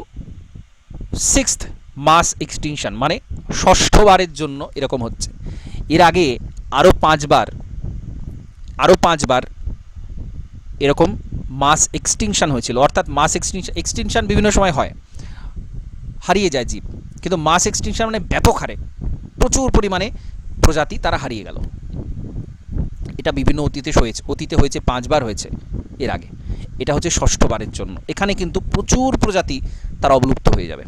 6th মাস এক্সটিংশন, মানে ষষ্ঠবারের জন্য এরকম হচ্ছে। এর আগে আরও 5 বার এরকম মাস এক্সটিংশন হয়েছিল। অর্থাৎ মাস এক্সটিংশন বিভিন্ন সময় হয়, হারিয়ে যায় জীব, কিন্তু মাস এক্সটিংশন মানে ব্যাপক হারে প্রচুর পরিমাণে প্রজাতি তারা হারিয়ে গেল। এটা বিভিন্ন অতীতে হয়েছে 5 বার হয়েছে এর আগে, এটা হচ্ছে ষষ্ঠবারের জন্য। এখানে কিন্তু প্রচুর প্রজাতি তারা অবলুপ্ত হয়ে যাবে,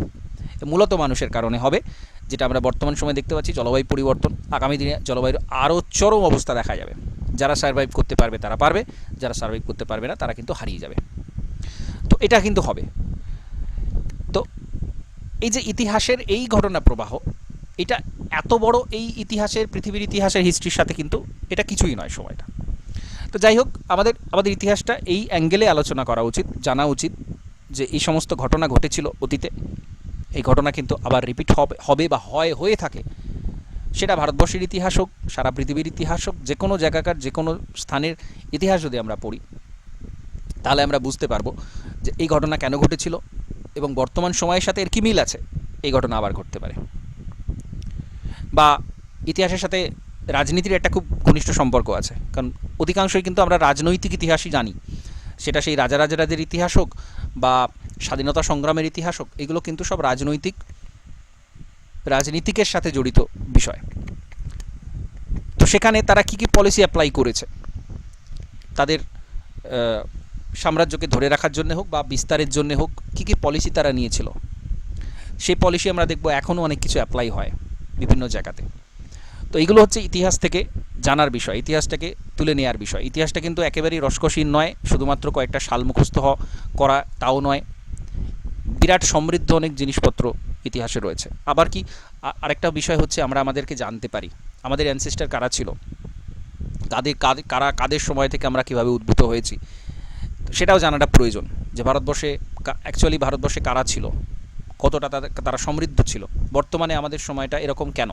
মূলত মানুষের কারণে হবে, যেটা আমরা বর্তমান সময়ে দেখতে পাচ্ছি। জলবায়ু পরিবর্তন, আগামী দিনে জলবায়ুর আরও চরম অবস্থা দেখা যাবে। যারা সার্ভাইভ করতে পারবে তারা পারবে, যারা সার্ভাইভ করতে পারবে না তারা কিন্তু হারিয়ে যাবে। তো এটা কিন্তু হবে। তো এই যে ইতিহাসের এই ঘটনা প্রবাহ, এটা এত বড়, এই ইতিহাসের, পৃথিবীর ইতিহাসের হিস্ট্রির সাথে কিন্তু এটা কিছুই নয় সময়টা। তো যাই হোক, আমাদের ইতিহাসটা এই অ্যাঙ্গেলে আলোচনা করা উচিত, জানা উচিত যে এই সমস্ত ঘটনা ঘটেছিল অতীতে, এই ঘটনা কিন্তু আবার রিপিট হবে বা হয়ে থাকে। সেটা ভারতবর্ষের ইতিহাস হোক, সারা পৃথিবীর ইতিহাস হোক, যে কোনো জায়গাকার যে কোনো স্থানের ইতিহাস যদি আমরা পড়ি, তাহলে আমরা বুঝতে পারবো যে এই ঘটনা কেন ঘটেছিল এবং বর্তমান সময়ের সাথে এর কী মিল আছে। এই ঘটনা আবার ঘটতে পারে। বা ইতিহাসের সাথে রাজনীতির একটা খুব ঘনিষ্ঠ সম্পর্ক আছে, কারণ অধিকাংশই কিন্তু আমরা রাজনৈতিক ইতিহাসই জানি, সেটা সেই রাজাদের ইতিহাস হোক বা স্বাধীনতা সংগ্রামের ইতিহাস হোক, এগুলো কিন্তু সব রাজনীতিকের সাথে জড়িত বিষয়। তো সেখানে তারা কী কী পলিসি অ্যাপ্লাই করেছে, তাদের সাম্রাজ্যকে ধরে রাখার জন্য হোক বা বিস্তারের জন্য হোক, কী কী পলিসি তারা নিয়েছিল, সেই পলিসি আমরা দেখব এখনও অনেক কিছু অ্যাপ্লাই হয় বিভিন্ন জায়গাতে। তো এইগুলো হচ্ছে ইতিহাস থেকে জানার বিষয়, ইতিহাসটাকে তুলে নেওয়ার বিষয়। ইতিহাসটা কিন্তু একেবারেই রসকসীন নয়, শুধুমাত্র কয়েকটা সাল মুখস্থ করা তাও নয়, বিরাট সমৃদ্ধ অনেক জিনিসপত্র ইতিহাসে রয়েছে। আবার কি আরেকটা বিষয় হচ্ছে, আমরা আমাদেরকে জানতে পারি আমাদের অ্যানসেস্টার কারা ছিল, কাদের সময় থেকে আমরা কীভাবে উদ্ভূত হয়েছি, সেটাও জানাটা প্রয়োজন। যে ভারতবর্ষে কারা ছিল, কতটা তারা সমৃদ্ধ ছিল, বর্তমানে আমাদের সময়টা এরকম কেন,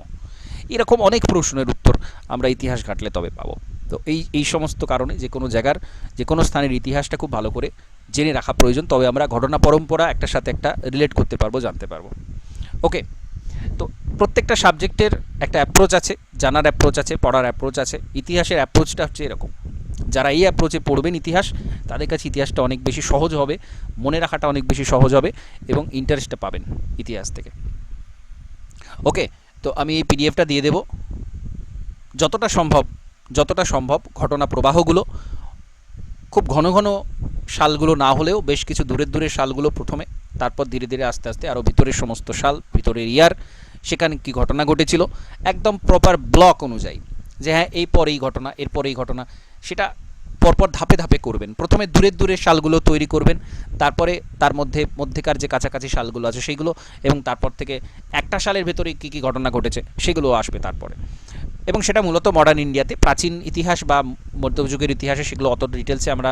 এরকম অনেক প্রশ্নের উত্তর আমরা ইতিহাস ঘাটলে তবে পাবো। তো এই সমস্ত কারণে যে কোনো জায়গার, যে কোনো স্থানের ইতিহাসটা খুব ভালো করে জেনে রাখা প্রয়োজন, তবে আমরা ঘটনা পরম্পরা একটার সাথে একটা রিলেট করতে পারবো, জানতে পারবো। ওকে, তো প্রত্যেকটা সাবজেক্টের একটা অ্যাপ্রোচ আছে, জানার অ্যাপ্রোচ আছে, পড়ার অ্যাপ্রোচ আছে। ইতিহাসের অ্যাপ্রোচটা হচ্ছে এরকম, যারা এই অ্যাপ্রোচে পড়বেন ইতিহাস, তাদের কাছে ইতিহাসটা অনেক বেশি সহজ হবে, মনে রাখাটা অনেক বেশি সহজ হবে এবং ইন্টারেস্টটা পাবেন ইতিহাস থেকে। ওকে, তো আমি এই পিডিএফটা দিয়ে দেব। যতটা সম্ভব ঘটনা প্রবাহগুলো খুব ঘন ঘন সালগুলো না হলেও বেশ কিছু দূরের সালগুলো প্রথমে, তারপর ধীরে ধীরে আস্তে আস্তে আরও ভিতরের সমস্ত সাল, ভিতরের ইয়ার, সেখানে কি ঘটনা ঘটেছিল একদম প্রপার ব্লক অনুযায়ী, যে হ্যাঁ এরপর এই ঘটনা, এরপর এই ঘটনা, সেটা পরপর ধাপে ধাপে করবেন। প্রথমে দূরের সালগুলো তৈরি করবেন, তারপরে তার মধ্যেকার যে কাছাকাছি সালগুলো আছে সেইগুলো, এবং তারপর থেকে একটা সালের ভেতরে কী কী ঘটনা ঘটেছে সেগুলো আসবে তারপরে। এবং সেটা মূলত মডার্ন ইন্ডিয়াতে, প্রাচীন ইতিহাস বা মধ্যযুগের ইতিহাসে সেগুলো অত ডিটেলসে আমরা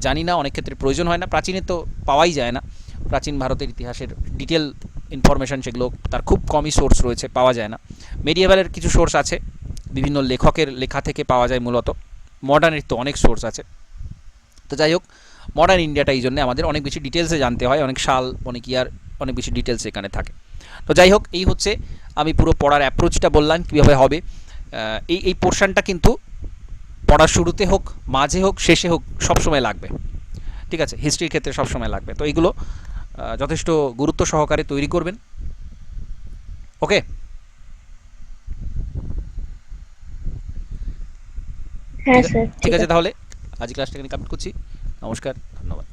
জানি না, অনেক ক্ষেত্রে প্রয়োজন হয় না, প্রাচীনে তো পাওয়াই যায় না। প্রাচীন ভারতের ইতিহাসের ডিটেল ইনফরমেশান সেগুলো তার খুব কমই সোর্স রয়েছে, পাওয়া যায় না। মেডিয়েভালের কিছু সোর্স আছে বিভিন্ন লেখকের লেখা থেকে পাওয়া যায় মূলত। মডার্নের তো অনেক সোর্স আছে। তো যাই হোক, মডার্ন ইন্ডিয়াটা এই জন্য আমাদের অনেক বেশি ডিটেলসে জানতে হয়, অনেক সাল, অনেক ইয়ার, অনেক বেশি ডিটেলস এখানে থাকে। তো যাই হোক, এই হচ্ছে আমি পুরো পড়ার অ্যাপ্রোচটা বললাম কীভাবে হবে। এই পোর্শনটা কিন্তু পড়ার শুরুতে হোক, মাঝে হোক, শেষে হোক, সবসময় লাগবে। ঠিক আছে, হিস্ট্রির ক্ষেত্রে সবসময় লাগবে। তো এইগুলো যথেষ্ট গুরুত্ব সহকারে তৈরি করবেন। ওকে, হ্যাঁ স্যার, ঠিক ঠিক আছে, আছে। তাহলে আজ ক্লাসটা এখানে কমপ্লিট করছি। নমস্কার, ধন্যবাদ।